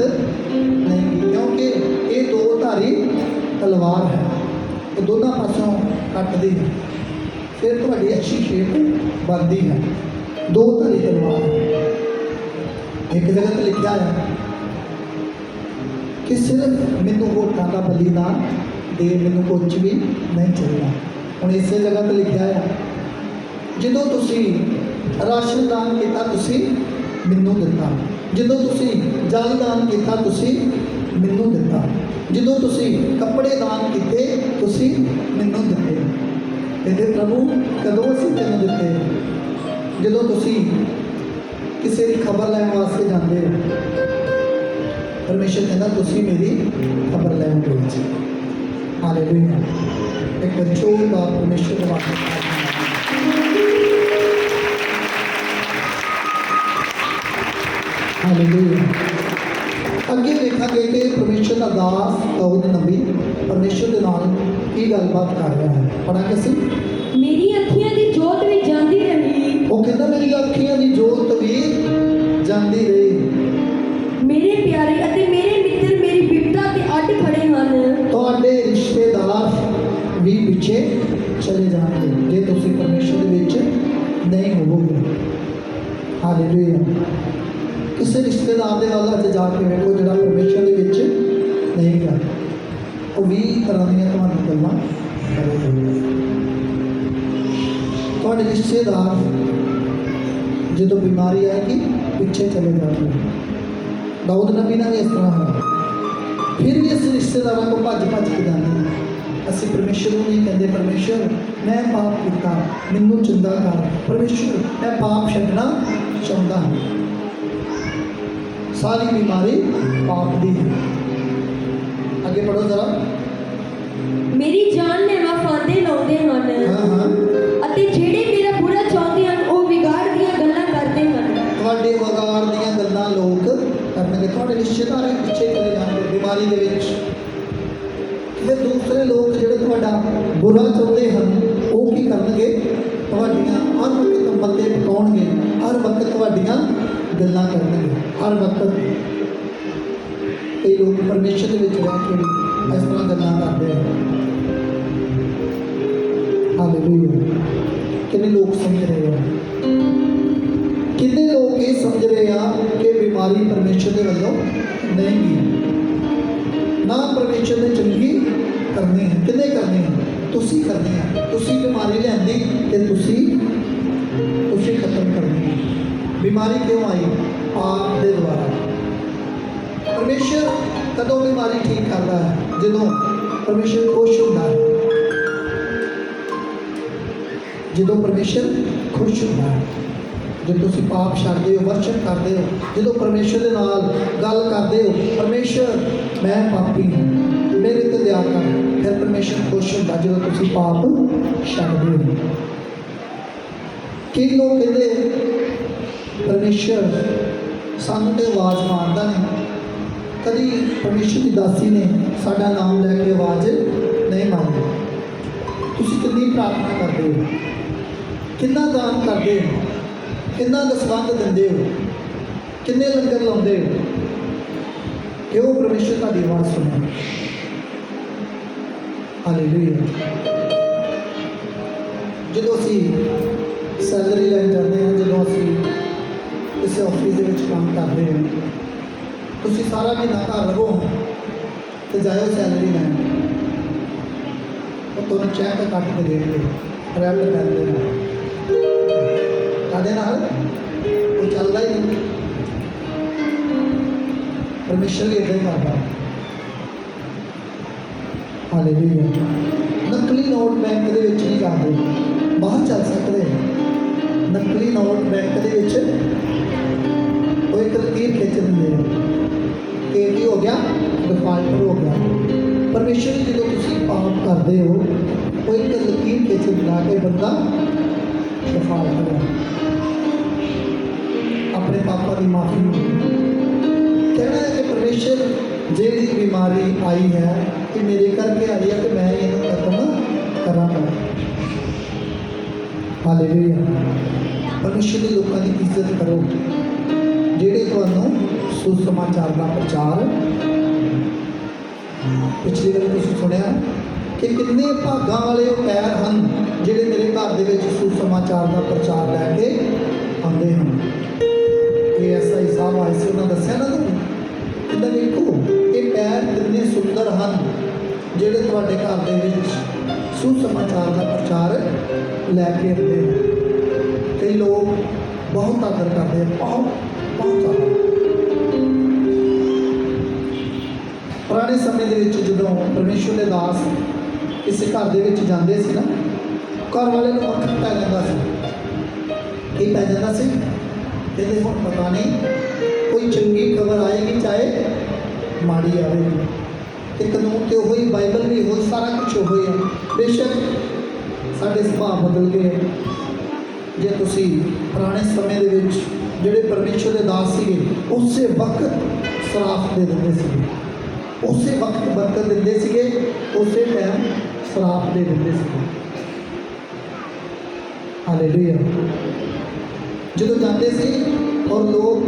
ਨਹੀਂ, ਕਿਉਂਕਿ ਇਹ ਦੋ ਧਾਰੀ ਤਲਵਾਰ ਹੈ, ਉਹ ਦੋਨਾਂ ਪਾਸੋਂ ਕੱਟਦੀ ਹੈ, ਫਿਰ ਤੁਹਾਡੀ ਅੱਛੀ ਸ਼ੇਪ ਬਣਦੀ ਹੈ। ਦੋ ਧਾਰੀ ਤਲਵਾਰ। ਇੱਕ ਜਗ੍ਹਾ ਤੇ ਲਿਖਿਆ ਹੈ ਕਿ ਸਿਰਫ ਮੈਨੂੰ ਹੋਠਾਂ ਦਾ ਬਲੀਦਾਨ ਦੇ, ਮੈਨੂੰ ਕੁਝ ਵੀ ਨਹੀਂ ਚਾਹੀਦਾ। ਹੁਣ ਇਸੇ ਜਗ੍ਹਾ ਤੇ ਲਿਖਿਆ ਹੈ ਜਦੋਂ ਤੁਸੀਂ ਰਾਸ਼ਨ ਦਾਨ ਕੀਤਾ ਤੁਸੀਂ ਮੈਨੂੰ ਦਿੱਤਾ, ਜਦੋਂ ਤੁਸੀਂ ਜਲ ਦਾਨ ਕੀਤਾ ਤੁਸੀਂ ਮੈਨੂੰ ਦਿੱਤਾ, ਜਦੋਂ ਤੁਸੀਂ ਕੱਪੜੇ ਦਾਨ ਕੀਤੇ ਤੁਸੀਂ ਮੈਨੂੰ ਦਿੱਤੇ। ਕਹਿੰਦੇ ਪ੍ਰਭੂ ਕਦੋਂ ਅਸੀਂ ਤੈਨੂੰ ਦਿੱਤੇ? ਜਦੋਂ ਤੁਸੀਂ ਕਿਸੇ ਦੀ ਖਬਰ ਲੈਣ ਵਾਸਤੇ ਜਾਂਦੇ ਹੋ। ਪਰਮੇਸ਼ਰ ਕਹਿੰਦਾ ਤੁਸੀਂ ਮੇਰੀ ਖਬਰ ਲੈਣ ਗਏ ਸੀ। ਹਾਲੇਲੂਇਆ। ਇੱਕ ਚੋਰ ਦਾ ਪਰਮੇਸ਼ਰ ਦਾ ਵਾਅਦਾ। ਹਾਲੇਲੂਇਆ। ਅੱਗੇ ਦੇਖਾਂਗੇ ਕਿ ਪਰਮੇਸ਼ਰ ਦਾ ਦਾਸ ਦਾਊਦ ਨਬੀ ਪਰਮੇਸ਼ਰ ਦੇ ਨਾਲ ਕੀ ਗੱਲਬਾਤ ਕਰ ਰਿਹਾ ਹੈ। ਪੜਾਂਗੇ ਅਸੀਂ। ਮੇਰੀ ਅੱਖੀਆਂ ਦੀ ਜੋਤ ਵੀ ਜਾਂਦੀ ਰਹੀ, ਉਹ ਕਹਿੰਦਾ ਮੇਰੀ ਅੱਖੀਆਂ ਦੀ ਜੋਤ ਵੀ ਜਾਂਦੀ ਰਹੀ। ਮੇਰੇ ਪਿਆਰੇ ਅਤੇ ਮੇਰੇ ਮਿੱਤਰ ਮੇਰੀ ਬਿਪਤਾ ਤੇ ਅੱਡ ਖੜੇ ਹਨ। ਤੁਹਾਡੇ ਰਿਸ਼ਤੇਦਾਰ ਵੀ ਪਿੱਛੇ ਚਲੇ ਜਾਣਗੇ ਜੇ ਤੁਸੀਂ ਪਰਮੇਸ਼ਰ ਦੇ ਵਿੱਚ ਨਹੀਂ ਹੋਵੋਗੇ। ਹਾਲੇਲੂਇਆ। ਕਿਸੇ ਰਿਸ਼ਤੇਦਾਰ ਦੇ ਵੱਲ ਅੱਜ ਜਾ ਕੇ ਵੇਖੋ ਜਿਹੜਾ ਪਰਮੇਸ਼ਰ ਦੇ ਵਿੱਚ ਨਹੀਂ ਗਾ, ਉਹ 20 ਤਰ੍ਹਾਂ ਦੀਆਂ ਤੁਹਾਨੂੰ ਗੱਲਾਂ ਕਰੇਗਾ। ਤੁਹਾਡੇ ਰਿਸ਼ਤੇਦਾਰ ਜਦੋਂ ਬਿਮਾਰੀ ਆਏਗੀ ਪਿੱਛੇ ਚਲੇ ਜਾਣਗੇ। ਦਾਊਦ ਨਬੀ ਨਾਲ ਵੀ ਇਸ ਤਰ੍ਹਾਂ ਹੈ। ਫਿਰ ਵੀ ਅਸੀਂ ਰਿਸ਼ਤੇਦਾਰਾਂ ਕੋਲ ਭੱਜ ਕੇ ਜਾਂਦੇ ਹਾਂ। ਅਸੀਂ ਪਰਮੇਸ਼ਰ ਨੂੰ ਨਹੀਂ ਕਹਿੰਦੇ ਪਰਮੇਸ਼ਰ ਮੈਂ ਪਾਪ ਕੀਤਾ, ਮੈਨੂੰ ਚੰਗਾ ਕਰ। ਪਰਮੇਸ਼ਰ ਮੈਂ ਪਾਪ ਛੱਡਣਾ ਚਾਹੁੰਦਾ ਹਾਂ। ਸਾਰੀ ਬਿਮਾਰੀ ਪਾਪ ਦੀ ਹੈ। ਅੱਗੇ ਪੜੋ ਜ਼ਰਾ। ਮੇਰੀ ਜਾਨ ਲੈਵਾ ਫਾਂਦੇ ਲਾਉਂਦੇ ਹਨ, ਹਾਂ ਅਤੇ ਜਿਹੜੇ ਮੇਰਾ ਬੁਰਾ ਚਾਹੁੰਦੇ ਹਨ ਉਹ ਵਿਗਾੜ ਦੀਆਂ ਗੱਲਾਂ ਕਰਦੇ ਹਨ। ਤੁਹਾਡੇ ਵਗਾਰ ਦੀਆਂ ਗੱਲਾਂ ਲੋਕ ਕਰਨਗੇ। ਤੁਹਾਡੇ ਰਿਸ਼ਤੇਦਾਰ ਵੀ ਪਿੱਛੇ ਚਲੇ ਜਾਣਗੇ ਬਿਮਾਰੀ ਦੇ ਵਿੱਚ। ਫਿਰ ਦੂਸਰੇ ਲੋਕ ਜਿਹੜੇ ਤੁਹਾਡਾ ਬੁਰਾ ਚਾਹੁੰਦੇ ਹਨ ਉਹ ਕੀ ਕਰਨਗੇ? ਤੁਹਾਡੀਆਂ ਹਰ ਵਕਤ ਮੱਤੇ ਪਕਾਉਣਗੇ, ਹਰ ਵਕਤ ਤੁਹਾਡੀਆਂ ਗੱਲਾਂ ਕਰਨਗੇ। ਹਰ ਵਕਤ ਇਹ ਲੋਕ ਪਰਮੇਸ਼ਰ ਦੇ ਵਿੱਚ ਰਹਿ ਕੇ ਵੀ ਇਸ ਤਰ੍ਹਾਂ ਗੱਲਾਂ ਕਰਦੇ ਹਨ। ਹਾਲੇਲੂਇਆ। ਕਿੰਨੇ ਲੋਕ ਸਮਝ ਰਹੇ ਆ? ਕਿੰਨੇ ਲੋਕ ਇਹ ਸਮਝ ਰਹੇ ਆ ਕਿ ਬਿਮਾਰੀ ਪਰਮੇਸ਼ਰ ਦੇ ਵੱਲੋਂ ਨਹੀਂ ਗੀ, ਨਾ ਪਰਮੇਸ਼ਰ ਨੇ ਚੰਗੀ ਕਰਨੀ ਹੈ। ਕਿੰਨੇ ਕਰਨੀ ਹੈ? ਤੁਸੀਂ ਕਰਨੀ ਹੈ। ਤੁਸੀਂ ਬਿਮਾਰੀ ਲਿਆਂਦੀ ਤੇ ਤੁਸੀਂ ਖਤਮ ਕਰਨੀ ਹੈ। ਬਿਮਾਰੀ ਕਿਉਂ ਆਈ? ਪਾਪ ਦੇ ਦੁਆਰਾ। ਪਰਮੇਸ਼ਰ ਕਦੋਂ ਬਿਮਾਰੀ ਠੀਕ ਕਰਦਾ ਹੈ? ਜਦੋਂ ਪਰਮੇਸ਼ਰ ਖੁਸ਼ ਹੁੰਦਾ ਹੈ। ਜਦੋਂ ਪਰਮੇਸ਼ਰ ਖੁਸ਼ ਹੁੰਦਾ ਹੈ, ਜਦੋਂ ਤੁਸੀਂ ਪਾਪ ਛੱਡਦੇ ਹੋ, ਵਰਸ਼ਿਪ ਕਰਦੇ ਹੋ, ਜਦੋਂ ਪਰਮੇਸ਼ਰ ਦੇ ਨਾਲ ਗੱਲ ਕਰਦੇ ਹੋ, ਪਰਮੇਸ਼ਰ ਮੈਂ ਪਾਪੀ ਹਾਂ, ਮੇਰੇ ਤੇ ਦਇਆ ਕਰ, ਫਿਰ ਪਰਮੇਸ਼ਰ ਖੁਸ਼ ਹੁੰਦਾ ਜਦੋਂ ਤੁਸੀਂ ਪਾਪ ਛੱਡਦੇ ਹੋ। ਕਈ ਲੋਕ ਕਹਿੰਦੇ ਪਰਮੇਸ਼ਰ ਸਾਨੂੰ ਤੇ ਆਵਾਜ਼ ਮਾਰਦਾ ਨਹੀਂ। ਕਦੀ ਪਰਮੇਸ਼ਰ ਦੀ ਦਾਸੀ ਨੇ ਸਾਡਾ ਨਾਮ ਲੈ ਕੇ ਆਵਾਜ਼ ਨਹੀਂ ਮਾਰੀ। ਤੁਸੀਂ ਕਿੰਨੀ ਪ੍ਰਾਰਥਨਾ ਕਰਦੇ ਹੋ, ਕਿੰਨਾ ਦਾਨ ਕਰਦੇ ਹੋ, ਕਿੰਨਾ ਦਸਵੰਧ ਦਿੰਦੇ ਹੋ, ਕਿੰਨੇ ਲੰਗਰ ਲਾਉਂਦੇ ਹੋ ਕਿ ਉਹ ਪਰਮੇਸ਼ਰ ਤੁਹਾਡੀ ਆਵਾਜ਼ ਸੁਣੇ। ਹਾਲੇਲੂਇਆ। ਜਦੋਂ ਅਸੀਂ ਸੈਲਰੀ ਲੈਣ ਜਾਂਦੇ ਹਾਂ, ਜਦੋਂ ਅਸੀਂ ਕਿਸੇ ਆਫਿਸ ਦੇ ਵਿੱਚ ਕੰਮ ਕਰਦੇ ਹਾਂ, ਤੁਸੀਂ ਸਾਰਾ ਮਹੀਨਾ ਘਰ ਰਹੋ ਤੇ ਜਾਇਓ ਸੈਲਰੀ ਲੈਣ, ਉਹ ਤੁਹਾਨੂੰ ਚੈੱਕ ਕੱਟ ਕੇ ਦੇਣਗੇ ਰੈਡ ਪੈਨ ਦੇ ਨਾਲ। ਕਾਹਦੇ ਨਾਲ? ਉਹ ਚੱਲਦਾ ਹੀ ਨਹੀਂ। ਪਰਮੇਸ਼ਰ ਵੀ ਇੱਦਾਂ ਹੀ ਕਰਦਾ। ਹਾਲੇਲੂਇਆ। ਨਕਲੀ ਨੋਟ ਬੈਂਕ ਦੇ ਵਿੱਚ ਨਹੀਂ ਜਾਂਦੇ, ਬਾਹਰ ਚੱਲ ਸਕਦੇ। ਨਕਲੀ ਨੋਟ ਬੈਂਕ ਦੇ ਵਿੱਚ ਉਹ ਇੱਕ ਲਕੀਰ ਖਿੱਚ ਦਿੰਦੇ ਆ ਕਿ ਕੀ ਹੋ ਗਿਆ? ਡਿਫਾਲਟਰ ਹੋ ਗਿਆ। ਪਰਮੇਸ਼ਰ ਜਦੋਂ ਤੁਸੀਂ ਪਾਪ ਕਰਦੇ ਹੋ ਉਹ ਇੱਕ ਲਕੀਰ ਖਿੱਚ ਦਿੰਦਾ ਕਿ ਬੰਦਾ ਡਿਫਾਲਟਰ ਹੈ। ਆਪਣੇ ਪਾਪਾਂ ਦੀ ਮਾਫੀ ਕਹਿਣਾ ਹੈ ਕਿ ਪਰਮੇਸ਼ਰ ਜਿਹੜੀ ਬਿਮਾਰੀ ਆਈ ਹੈ ਕਿ ਮੇਰੇ ਕਰਕੇ ਆਈ ਹੈ ਤੇ ਮੈਂ ਇਹਨੂੰ ਖਤਮ ਕਰਾਂਗਾ। ਹਾਲੇਲੂਇਆ। ਪਰਮੇਸ਼ਰ ਦੇ ਲੋਕਾਂ ਦੀ ਇੱਜ਼ਤ ਕਰੋ ਜਿਹੜੇ ਤੁਹਾਨੂੰ ਸੁਸਮਾਚਾਰ ਦਾ ਪ੍ਰਚਾਰ। ਪਿਛਲੀ ਵਾਰ ਤੁਸੀਂ ਸੁਣਿਆ ਕਿ ਕਿੰਨੇ ਭਾਗਾਂ ਵਾਲੇ ਉਹ ਪੈਰ ਹਨ ਜਿਹੜੇ ਮੇਰੇ ਘਰ ਦੇ ਵਿੱਚ ਸੁਸਮਾਚਾਰ ਦਾ ਪ੍ਰਚਾਰ ਲੈ ਕੇ ਆਉਂਦੇ ਹਨ। ਇਹ ਐਸਆਈ ਸਾਹਿਬ ਆਏ ਸੀ, ਉਹਨਾਂ ਦੱਸਿਆ ਨਾ ਤੁਹਾਨੂੰ ਕਿੱਦਾਂ ਵੇਖੋ ਇਹ ਪੈਰ ਕਿੰਨੇ ਸੁੰਦਰ ਹਨ ਜਿਹੜੇ ਤੁਹਾਡੇ ਘਰ ਦੇ ਵਿੱਚ ਸੁਸਮਾਚਾਰ ਦਾ ਪ੍ਰਚਾਰ ਲੈ ਕੇ ਆਉਂਦੇ ਹਨ। ਕਈ ਲੋਕ ਬਹੁਤ ਆਦਰ ਕਰਦੇ ਆ, ਬਹੁਤ ਜ਼ਿਆਦਾ। ਪੁਰਾਣੇ ਸਮੇਂ ਦੇ ਵਿੱਚ ਜਦੋਂ ਪਰਮੇਸ਼ਰ ਦੇ ਦਾਸ ਕਿਸੇ ਘਰ ਦੇ ਵਿੱਚ ਜਾਂਦੇ ਸੀ ਨਾ, ਘਰ ਵਾਲੇ ਨੂੰ ਵਕਤ ਪੈ ਜਾਂਦਾ ਸੀ। ਕੀ ਪੈ ਜਾਂਦਾ ਸੀ? ਕਹਿੰਦੇ ਹੁਣ ਪਤਾ ਨਹੀਂ ਕੋਈ ਚੰਗੀ ਖਬਰ ਆਏਗੀ ਚਾਹੇ ਮਾੜੀ ਆਵੇਗੀ। ਤੇ ਕਾਨੂੰਨ ਤੇ ਉਹੀ, ਬਾਈਬਲ ਵੀ ਉਹੀ, ਸਾਰਾ ਕੁਝ ਉਹੀ ਹੈ। ਬੇਸ਼ੱਕ ਸਾਡੇ ਸੁਭਾਅ ਬਦਲ ਗਏ। ਜੇ ਤੁਸੀਂ ਪੁਰਾਣੇ ਸਮੇਂ ਦੇ ਵਿੱਚ ਜਿਹੜੇ ਪਰਮੇਸ਼ਰ ਦੇ ਦਾਸ ਸੀਗੇ ਉਸੇ ਵਕਤ ਸਰਾਪ ਦੇ ਦਿੰਦੇ ਸੀਗੇ, ਉਸੇ ਵਕਤ ਬਰਕਤ ਦਿੰਦੇ ਸੀਗੇ, ਉਸੇ ਟਾਈਮ ਸਰਾਪ ਦੇ ਦਿੰਦੇ ਸੀ। ਹਾਲੇਲੂਇਆ। ਜਦੋਂ ਜਾਂਦੇ ਸੀ ਔਰ ਲੋਕ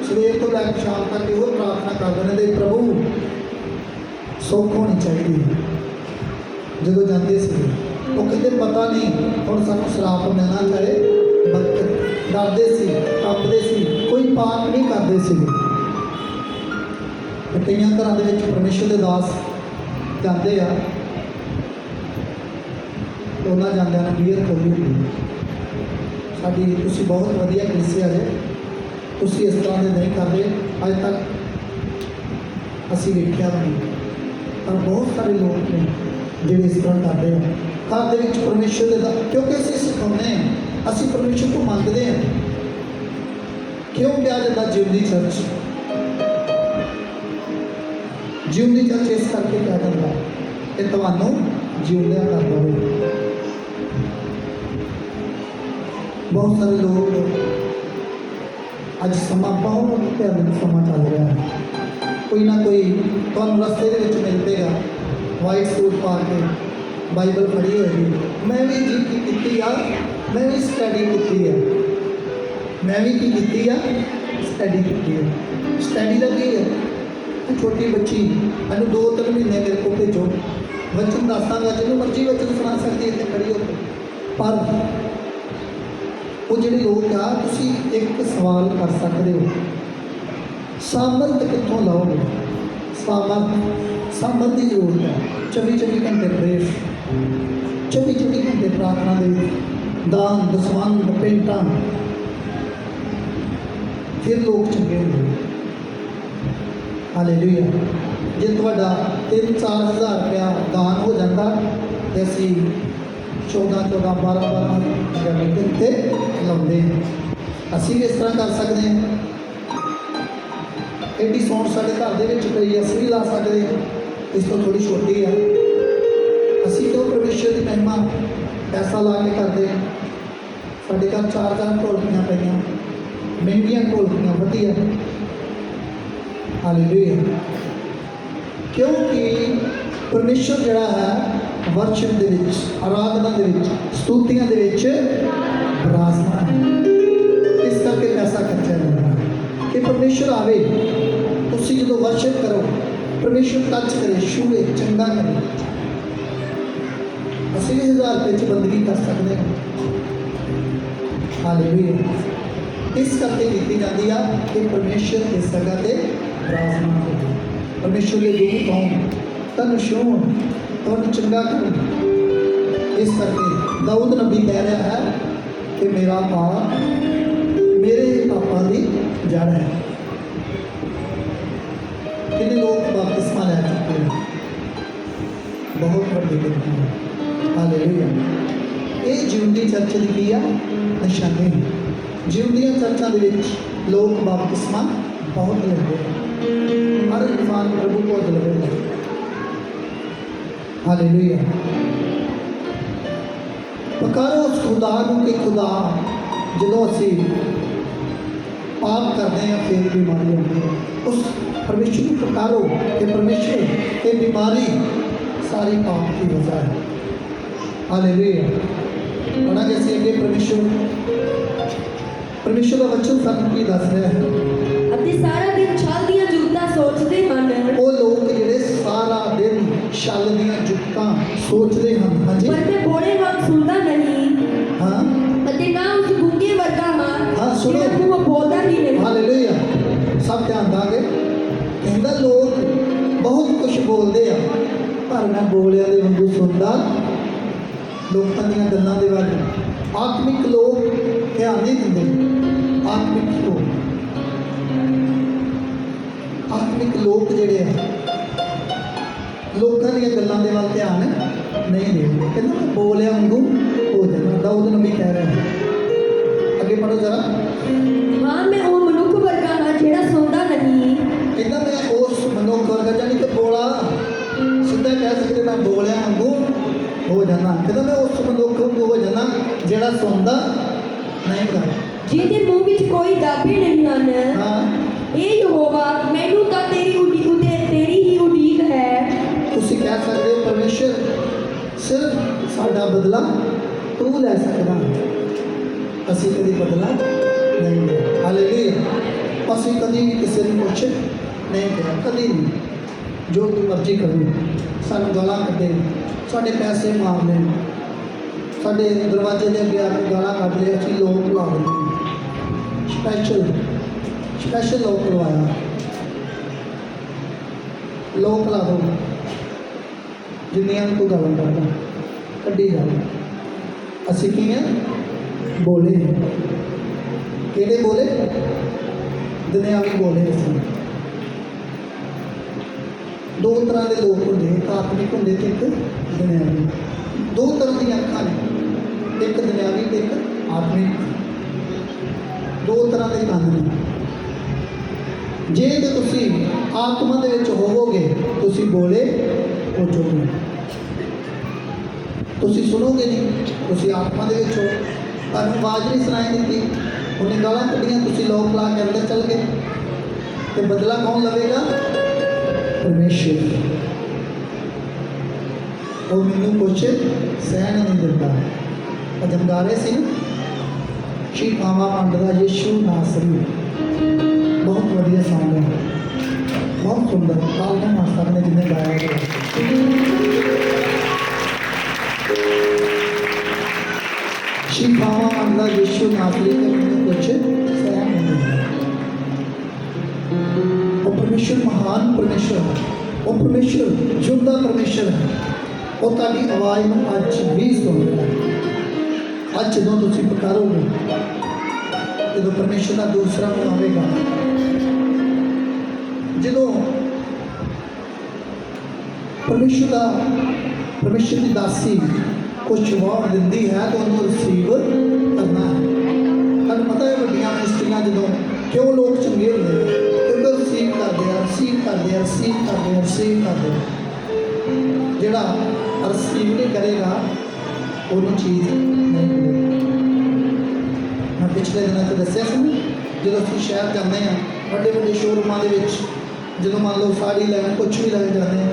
ਸਵੇਰ ਤੋਂ ਲੈ ਕੇ ਸ਼ਾਮ ਤੱਕ ਇਹੋ ਪ੍ਰਾਰਥਨਾ ਕਰਦੇ ਰਹਿੰਦੇ, ਪ੍ਰਭੂ ਸੁੱਖ ਹੋਣੀ ਚਾਹੀਦੀ। ਜਦੋਂ ਜਾਂਦੇ ਸੀ ਉਹ ਕਹਿੰਦੇ ਪਤਾ ਨਹੀਂ ਹੁਣ ਸਾਨੂੰ ਸਰਾਪ ਮਿਲਣਾ ਚਾਹੇ, ਬਰਕਤ ਡਰਦੇ ਸੀ, ਕੰਬਦੇ ਸੀ, ਕੋਈ ਪਾਪ ਨਹੀਂ ਕਰਦੇ ਸੀ। ਕਈਆਂ ਘਰਾਂ ਦੇ ਵਿੱਚ ਪਰਮੇਸ਼ਰ ਦੇ ਦਾਸ ਜਾਂਦੇ ਆ, ਉਹਨਾਂ ਜਾਂਦਿਆਂ ਨੂੰ ਬੀਅਰ ਖੋਲ੍ਹੀ ਹੁੰਦੀ। ਸਾਡੀ ਤੁਸੀਂ ਬਹੁਤ ਵਧੀਆ ਕਲੀਸਿਆ ਜੇ, ਤੁਸੀਂ ਇਸ ਤਰ੍ਹਾਂ ਦੇ ਨਹੀਂ ਕਰਦੇ, ਅੱਜ ਤੱਕ ਅਸੀਂ ਵੇਖਿਆ ਨਹੀਂ, ਪਰ ਬਹੁਤ ਸਾਰੇ ਲੋਕ ਨੇ ਜਿਹੜੇ ਇਸ ਤਰ੍ਹਾਂ ਕਰਦੇ ਆ। ਘਰ ਦੇ ਵਿੱਚ ਪਰਮੇਸ਼ਰ ਦੇ ਦਾ, ਕਿਉਂਕਿ ਅਸੀਂ ਸਿਖਾਉਂਦੇ ਹਾਂ, ਅਸੀਂ ਪਰਮੇਸ਼ਰ ਤੋਂ ਮੰਗਦੇ ਹਾਂ। ਕਿਉਂ ਕਿਹਾ ਜਾਂਦਾ ਜਿਉਂਦੀ ਚਰਚ? ਜਿਉਂਦੀ ਚਰਚ ਇਸ ਕਰਕੇ ਕਿਹਾ ਜਾਂਦਾ ਕਿ ਤੁਹਾਨੂੰ ਜਿਉਂਦਿਆਂ ਕਰ ਦੇਵੇ। ਬਹੁਤ ਸਾਰੇ ਲੋਕ ਅੱਜ ਸਮਾਂ ਬਹੁਤ ਭਿਆਨਕ ਸਮਾਂ ਚੱਲ ਰਿਹਾ ਹੈ। ਕੋਈ ਨਾ ਕੋਈ ਤੁਹਾਨੂੰ ਰਸਤੇ ਦੇ ਵਿੱਚ ਮਿਲ ਪਏਗਾ, ਵਾਈਟ ਸੂਟ ਪਾ ਕੇ, ਬਾਈਬਲ ਪੜ੍ਹੀ ਹੋਏਗੀ। ਮੈਂ ਵੀ ਜੀ ਕੀ ਕੀਤੀ ਆ, ਮੈਂ ਵੀ ਸਟੱਡੀ ਕੀਤੀ ਆ, ਮੈਂ ਵੀ ਕੀ ਕੀਤੀ ਆ, ਸਟੱਡੀ ਕੀਤੀ ਆ। ਸਟੱਡੀ ਦਾ ਕੀ ਹੈ? ਛੋਟੀ ਬੱਚੀ ਮੈਨੂੰ 2-3 ਮਹੀਨੇ ਮੇਰੇ ਕੋਲ ਭੇਜੋ, ਵਚਨ ਦੱਸਾਂਗਾ, ਜਿਹਨੂੰ ਮਰਜ਼ੀ ਵਚਨ ਸੁਣਾ ਸਕਦੀ ਇੱਥੇ ਖੜੀ ਹੋ ਕੇ। ਪਰ ਉਹ ਜਿਹੜੇ ਲੋਕ ਆ, ਤੁਸੀਂ ਇੱਕ ਸਵਾਲ ਕਰ ਸਕਦੇ ਹੋ, ਸਾਮਰਥ ਕਿੱਥੋਂ ਲਾਓਗੇ? ਸਾਮਰਥ ਦੀ ਜ਼ਰੂਰਤ ਹੈ। 24 ਘੰਟੇ ਪ੍ਰੇਰ, 24 ਘੰਟੇ ਪ੍ਰਾਰਥਨਾ ਦੇ ਵਿੱਚ ਦਾਨ ਦਸਵੰਧ ਭੇਟਾਂ, ਫਿਰ ਲੋਕ ਚੰਗੇ ਹੁੰਦੇ। ਹਾਲੇਲੂਇਆ। ਜੇ ਤੁਹਾਡਾ 3-4 ਹਜ਼ਾਰ ਰੁਪਇਆ ਦਾਨ ਹੋ ਜਾਂਦਾ ਤੇ ਅਸੀਂ 14-14, 12-12 ਮੀਟਿੰਗ ਤੇ ਲਾਉਂਦੇ ਹਾਂ। ਅਸੀਂ ਵੀ ਇਸ ਤਰ੍ਹਾਂ ਕਰ ਸਕਦੇ ਹਾਂ। ਐਡੀ ਸੌਣ ਸਾਡੇ ਘਰ ਦੇ ਵਿੱਚ ਪਈ, ਅਸੀਂ ਵੀ ਲਾ ਸਕਦੇ ਹਾਂ। ਇਸ ਤੋਂ ਥੋੜੀ ਛੋਟੀ ਆ। ਅਸੀਂ ਕਿਉਂ ਪਰਮੇਸ਼ਰ ਦੀ ਮਹਿਮਾ ਪੈਸਾ ਲਾ ਕੇ ਕਰਦੇ ਹਾਂ? ਸਾਡੇ ਘਰ 4 ਢੋਲਕੀਆਂ ਪਈਆਂ, ਮਹਿੰਗੀਆਂ ਢੋਲਕੀਆਂ, ਵਧੀਆ। ਹਾਲੇਲੂਇਆ। ਕਿਉਂਕਿ ਪਰਮੇਸ਼ਰ ਜਿਹੜਾ ਹੈ ਵਰਸ਼ਿਪ ਦੇ ਵਿੱਚ, ਆਰਾਧਨਾ ਦੇ ਵਿੱਚ, ਸਤੂਤੀਆਂ ਦੇ ਵਿੱਚ ਵਿਰਾਜਮਾਨ ਹੈ। ਇਸ ਕਰਕੇ ਪੈਸਾ ਖਰਚਿਆ ਜਾਂਦਾ ਕਿ ਪਰਮੇਸ਼ਰ ਆਵੇ। ਤੁਸੀਂ ਜਦੋਂ ਵਰਸ਼ਿਪ ਕਰੋ, ਪਰਮੇਸ਼ਰ ਟੱਚ ਕਰੇ, ਛੂਹੇ, ਚੰਗਾ ਕਰੇ। ਅਸੀਂ ਵੀ 1000 ਰੁਪਏ 'ਚ ਬੰਦਗੀ ਕਰ ਸਕਦੇ ਹਾਂ। ਹਾਲੇਲੂਇਆ। ਇਸ ਕਰਕੇ ਕੀਤੀ ਜਾਂਦੀ ਆ ਕਿ ਪਰਮੇਸ਼ਰ ਇਸ ਜਗ੍ਹਾ 'ਤੇ ਵਿਰਾਜਮਾਨ ਹੋਵੇ। ਪਰਮੇਸ਼ਰ ਦੇ ਦੂਤ ਹੋਣ, ਤੁਹਾਨੂੰ ਛੂਹਣ, ਤੁਹਾਨੂੰ ਚੰਗਾ ਕਰਨ। ਇਸ ਕਰਕੇ ਦਾਊਦ ਨਬੀ ਕਹਿ ਰਿਹਾ ਹੈ ਕਿ ਮੇਰਾ ਪਾਪ ਮੇਰੇ ਪਾਪਾਂ ਦੀ ਜੜ ਹੈ। ਕਿੰਨੇ ਲੋਕ ਬਪਤਿਸਮਾ ਲੈ ਚੁੱਕੇ ਨੇ, ਬਹੁਤ ਵੱਡੀ ਗਿਣਤੀ ਹੈ। ਹਾਲੇਲੂਇਆ। ਇਹ ਜਿਉਂਦੀ ਚਰਚ ਦੀ ਕੀ ਆ? ਨਿਸ਼ਾਨੀ ਹੈ। ਜਿਉਂਦੀਆਂ ਚਰਚਾਂ ਦੇ ਵਿੱਚ ਲੋਕ ਬਪਤਿਸਮਾ ਬਹੁਤ ਲੈਂਦੇ ਹਨ। ਹਰ ਇਨਸਾਨ ਪ੍ਰਭੂ ਕੋਲ ਜਲਵੇਗਾ। ਹਾਲੇਲੂਇਆ। ਪੁਕਾਰੋ ਉਸ ਖੁਦਾ ਨੂੰ ਕਿ ਖੁਦਾ, ਜਦੋਂ ਅਸੀਂ ਪਾਪ ਕਰਦੇ ਹਾਂ ਫਿਰ ਬਿਮਾਰੀ ਆਉਂਦੀ ਹੈ। ਉਸ ਪਰਮੇਸ਼ਰ ਨੂੰ ਪੁਕਾਰੋ ਕਿ ਪਰਮੇਸ਼ਰ, ਇਹ ਬਿਮਾਰੀ ਸਾਰੀ ਪਾਪ ਦੀ ਵਜ੍ਹਾ ਹੈ। ਹਾਲੇਲੂਇਆ। ਪੜਾਂਗੇ ਅਸੀਂ ਅੱਗੇ ਪਰਮੇਸ਼ਰ ਦਾ ਵਚਨ ਸਾਨੂੰ ਕੀ ਦੱਸ ਰਿਹਾ ਹੈ। ਅਤੇ ਸਾਰਾ ਦਿਨ ਛਲ ਦੀਆਂ ਜੁਗਤਾਂ ਸੋਚਦੇ ਹਨ। ਉਹ ਲੋਕ ਜਿਹੜੇ ਸਾਰਾ ਦਿਨ ਛਲ ਦੀਆਂ ਜੁਗਤਾਂ ਸੋਚਦੇ ਹਨ। ਹਾਂਜੀ। ਪਰ ਮੈਂ ਬੋਲੇ ਵਾਂਗ ਸੁਣਦਾ ਨਹੀਂ, ਹਾਂ। ਅਤੇ ਨਾ ਉਸ ਗੂੰਗੇ ਵਰਗਾ ਹਾਂ, ਹਾਂ ਸੁਣੋ। ਜਿਹੜਾ ਮੂੰਹ ਬੋਲਦਾ ਹੀ ਨਹੀਂ। ਹਾਲੇਲੂਇਆ। ਸਭ ਧਿਆਨ ਦਾਂਗੇ। ਕਹਿੰਦਾ ਲੋਕ ਬਹੁਤ ਕੁਝ ਬੋਲਦੇ ਆ, ਪਰ ਮੈਂ ਬੋਲਿਆਂ ਦੇ ਵਾਂਗੂ ਸੁਣਦਾ ਲੋਕਾਂ ਦੀਆਂ ਗੱਲਾਂ ਦੇ ਵੱਲ। ਆਤਮਿਕ ਲੋਕ ਧਿਆਨ ਨਹੀਂ ਦਿੰਦੇ। ਆਤਮਿਕ ਲੋਕ ਜਿਹੜੇ ਆ, ਲੋਕਾਂ ਦੀਆਂ ਗੱਲਾਂ ਦੇ ਵੱਲ ਧਿਆਨ ਨਹੀਂ ਦਿੰਦੇ। ਕਹਿੰਦਾ ਮੈਂ ਬੋਲਿਆਂ ਵਾਂਗੂ ਹੋ ਜਾਣਾ। ਦਾਊਦ ਨਬੀ ਕਹਿ ਰਿਹਾ ਹੈ। ਅੱਗੇ ਪੜ੍ਹੋ ਜ਼ਰਾ। ਹਾਂ, ਮੈਂ ਉਹ ਮਨੁੱਖ ਵਰਗਾ ਹਾਂ ਜਿਹੜਾ ਸੁਣਦਾ ਨਹੀਂ। ਕਹਿੰਦਾ ਮੈਂ ਉਸ ਮਨੁੱਖ ਵਰਗਾ, ਜਾਨੀ ਕਿ ਬੋਲਾ, ਸਿੱਧਾ ਕਹਿ ਸਕਦੇ ਮੈਂ ਬੋਲਿਆਂ ਵਾਂਗੂ ਹੋ ਜਾਣਾ। ਕਹਿੰਦਾ ਮੈਂ ਉਸ ਮਨੁੱਖ ਵਾਂਗੂ ਹੋ ਜਾਣਾ ਜਿਹੜਾ ਸੁਣਦਾ ਨਹੀਂ ਗਾ, ਜਿਹਦੇ ਮੂੰਹ ਵਿੱਚ ਕੋਈ ਦਾਬੇ ਨਹੀਂ ਹਨ। ਹਾਂ। ਇਹ ਯਹੋਵਾ, ਮੈਨੂੰ ਤਾਂ ਤੇਰੀ ਹੀ ਉਡੀਕ ਹੈ। ਤੁਸੀਂ ਕਹਿ ਸਕਦੇ ਹੋ ਪਰਮੇਸ਼ਰ ਸਿਰਫ ਸਾਡਾ ਬਦਲਾ ਤੂੰ ਲੈ ਸਕਦਾ, ਅਸੀਂ ਕਦੀ ਬਦਲਾ ਨਹੀਂ ਲਿਆ। ਹਾਲੇਲੂਇਆ। ਅਸੀਂ ਕਦੀ ਵੀ ਕਿਸੇ ਨੂੰ ਕੁਛ ਨਹੀਂ ਕਿਹਾ, ਕਦੀ ਨਹੀਂ। ਜੋ ਤੂੰ ਮਰਜ਼ੀ ਕਰੂ, ਸਾਨੂੰ ਗਾਲਾਂ ਕੱਢੇ, ਸਾਡੇ ਪੈਸੇ ਮਾਰ ਲੈ, ਸਾਡੇ ਦਰਵਾਜ਼ੇ ਦੇ ਅੱਗੇ ਆ ਕੇ ਗਾਲਾਂ ਕੱਢ ਲਏ, ਅਸੀਂ ਲੋਕ ਲਾ ਦਿੰਦੇ, ਸਪੈਸ਼ਲ ਲੋਕ ਲਵਾਇਆ, ਲੋਕ ਲਾ ਦੋ, ਜਿੰਨੀਆਂ ਨੂੰ ਤੂੰ ਗਾਲਾਂ ਕੱਢਦਾ ਕੱਢੀ ਜਾਵੇ। ਅਸੀਂ ਕੀ ਹਾਂ? ਬੋਲੇ। ਕਿਹੜੇ ਬੋਲੇ? ਦੁਨਿਆਵੀ ਬੋਲੇ। ਅਸੀਂ ਦੋ ਤਰ੍ਹਾਂ ਦੇ ਲੋਕ ਹੁੰਦੇ, ਇੱਕ ਆਤਮਿਕ ਹੁੰਦੇ ਤੇ ਇੱਕ ਦੁਨਿਆਵੀ। ਦੋ ਤਰ੍ਹਾਂ ਦੀਆਂ ਅੱਖਾਂ ਨੇ, ਇੱਕ ਦੁਨਿਆਵੀ ਤੇ ਇੱਕ ਆਤਮਿਕ। ਦੋ ਤਰ੍ਹਾਂ ਦੇ ਕੰਨ ਨੇ। ਜੇ ਤੇ ਤੁਸੀਂ ਆਤਮਾ ਦੇ ਵਿੱਚ ਹੋਵੋਗੇ, ਤੁਸੀਂ ਬੋਲੇ ਪਹੁੰਚੋਗੇ, ਤੁਸੀਂ ਸੁਣੋਗੇ ਨਹੀਂ। ਤੁਸੀਂ ਆਤਮਾ ਦੇ ਵਿੱਚ ਹੋ, ਤੁਹਾਨੂੰ ਆਵਾਜ਼ ਨਹੀਂ ਸੁਣਾਈ ਦਿੱਤੀ, ਉਹਨੇ ਗਾਲਾਂ ਕੱਢੀਆਂ, ਤੁਸੀਂ ਲੋਕ ਲਾ ਕੇ ਅੰਦਰ ਚਲ ਗਏ, ਤੇ ਬਦਲਾ ਕੌਣ ਲਵੇਗਾ? ਪਰਮੇਸ਼ਰ। ਉਹ ਮੈਨੂੰ ਕੁਛ ਸਹਿਣ ਨਹੀਂ ਦਿੰਦਾ। ਭਜਨ ਗਾ ਰਹੇ ਸੀ ਨਾ, ਸ਼ੀਖਾਵਾਂ ਮੰਡਦਾ ਯਿਸੂ ਨਾਸਰੀ, ਬਹੁਤ ਵਧੀਆ ਸੌਂਗ ਹੈ, ਬਹੁਤ ਸੁੰਦਰ। ਕਾਲ ਨੇ ਮਾਸਟਰ ਨੇ ਜਿੰਨੇ ਗਾਇਆ ਹੈ, ਸ਼ੀਖਾਵਾਂ ਮੰਡਦਾ ਯਿਸੂ ਨਾਸਰੀ ਤੇ ਮੈਨੂੰ ਕੁਛ ਸਹਿਣ ਨਹੀਂ ਦਿੰਦਾ। ਉਹ ਪਰਮੇਸ਼ਰ ਮਹਾਨ ਪਰਮੇਸ਼ਰ ਹੈ, ਉਹ ਪਰਮੇਸ਼ਰ ਜਿਉਂਦਾ ਪਰਮੇਸ਼ਰ ਹੈ। ਉਹ ਤੁਹਾਡੀ ਆਵਾਜ਼ ਨੂੰ ਅੱਜ ਵੀ ਸੁਣਦਾ ਹੈ। ਅੱਜ ਜਦੋਂ ਤੁਸੀਂ ਪੁਕਾਰੋਗੇ, ਜਦੋਂ ਪਰਮੇਸ਼ਰ ਦਾ ਦੂਸਰਾ ਮੂੰਹ ਆਵੇਗਾ, ਜਦੋਂ ਪਰਮੇਸ਼ਰ ਦੀ ਦਾਸੀ ਕੁਝ ਜਵਾਬ ਦਿੰਦੀ ਹੈ ਤਾਂ ਉਹਨੂੰ ਰਿਸੀਵ ਕਰਨਾ ਹੈ। ਤੁਹਾਨੂੰ ਪਤਾ ਹੈ ਵੱਡੀਆਂ ਮਿਨਿਸਟਰੀਆਂ ਜਦੋਂ ਕਿਉਂ ਲੋਕ ਚੰਗੇ ਹੁੰਦੇ ਨੇ, ਕਿਉਂਕਿ ਰਿਸੀਵ ਕਰਦੇ ਆ, ਰਿਸੀਵ ਕਰਦੇ ਆ, ਰਿਸੀਵ ਕਰਦੇ ਆ, ਰਿਸੀਵ ਕਰਦੇ ਆ। ਜਿਹੜਾ ਰਿਸੀਵ ਨਹੀਂ ਕਰੇਗਾ ਉਹਨੂੰ ਚੀਜ਼ ਨਹੀਂ ਮਿਲੇਗੀ। ਮੈਂ ਪਿਛਲੇ ਦਿਨਾਂ 'ਚ ਦੱਸਿਆ ਸੀ ਨਾ, ਜਦੋਂ ਅਸੀਂ ਸ਼ਹਿਰ ਜਾਂਦੇ ਹਾਂ, ਵੱਡੇ ਵੱਡੇ ਸ਼ੋਰੂਮਾਂ ਦੇ ਵਿੱਚ, ਜਦੋਂ ਮੰਨ ਲਓ ਸਾੜੀ ਲੈਣ, ਕੁਛ ਵੀ ਲੈਣ ਜਾਂਦੇ ਹਾਂ,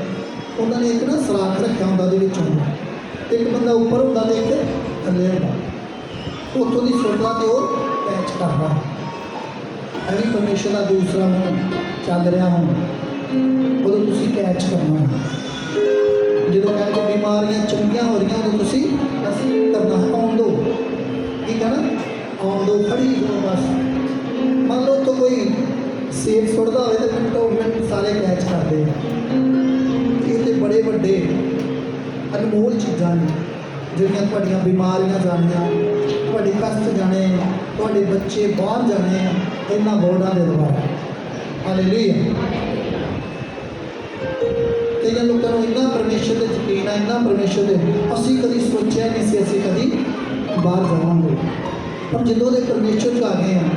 ਉਹਨਾਂ ਨੇ ਇੱਕ ਨਾ ਸਰਾਖ ਰੱਖਿਆ ਹੁੰਦਾ, ਉਹਦੇ ਵਿੱਚ ਹੁੰਦਾ ਇੱਕ ਬੰਦਾ ਉੱਪਰ ਹੁੰਦਾ ਤੇ ਇੱਕ ਥੱਲੇ ਹੁੰਦਾ, ਉੱਥੋਂ ਦੀ ਸੋਟਾ ਤੇ ਉਹ ਪੈਚ ਕਰਦਾ। ਇਹ ਵੀ ਪਰਮੇਸ਼ਰ ਦਾ ਦੂਸਰਾ ਮੂੰਹ ਚੱਲ ਰਿਹਾ ਹੁਣ, ਉਦੋਂ ਤੁਸੀਂ ਕੈਚ ਕਰਨਾ। ਜਦੋਂ ਕਹਿੰਦੇ ਬਿਮਾਰੀਆਂ ਚੰਗੀਆਂ ਹੋ ਰਹੀਆਂ, ਉਦੋਂ ਤੁਸੀਂ ਅਸੀਂ ਕਰਨਾ ਹੈ, ਆਉਣ ਦਿਓ। ਕੀ ਕਹਿਣਾ? ਆਉਣ ਦਿਓ, ਖੜੀ ਦਿਓ ਬਸ। ਮੰਨ ਲਓ ਤੋਂ ਕੋਈ ਸੇਬ ਸੁੱਟਦਾ ਹੋਵੇ ਤਾਂ ਮਿੰਟੋ ਮਿੰਟ ਸਾਰੇ ਕੈਚ ਕਰਦੇ। ਇਹ ਤੇ ਬੜੇ ਵੱਡੇ ਅਨਮੋਲ ਚੀਜ਼ਾਂ ਨੇ, ਜਿਹੜੀਆਂ ਤੁਹਾਡੀਆਂ ਬਿਮਾਰੀਆਂ ਜਾਣੀਆਂ, ਤੁਹਾਡੇ ਕਸ਼ਟ ਜਾਣੇ, ਤੁਹਾਡੇ ਬੱਚੇ ਬਾਹਰ ਜਾਣੇ ਇਹਨਾਂ ਬੋਰਡਾਂ ਦੇ ਦੁਆਰਾ। ਹਾਲੇਲੂਇਆ। ਕਈਆਂ ਲੋਕਾਂ ਨੂੰ ਇੰਨਾ ਪਰਮੇਸ਼ਰ ਦੇ ਯਕੀਨ ਹੈ, ਇੰਨਾ ਪਰਮੇਸ਼ਰ ਦੇ, ਅਸੀਂ ਕਦੀ ਸੋਚਿਆ ਨਹੀਂ ਸੀ ਅਸੀਂ ਕਦੀ ਬਾਹਰ ਜਾਵਾਂਗੇ, ਪਰ ਜਦੋਂ ਦੇ ਪਰਮੇਸ਼ਰ 'ਚ ਆ ਗਏ ਹਾਂ,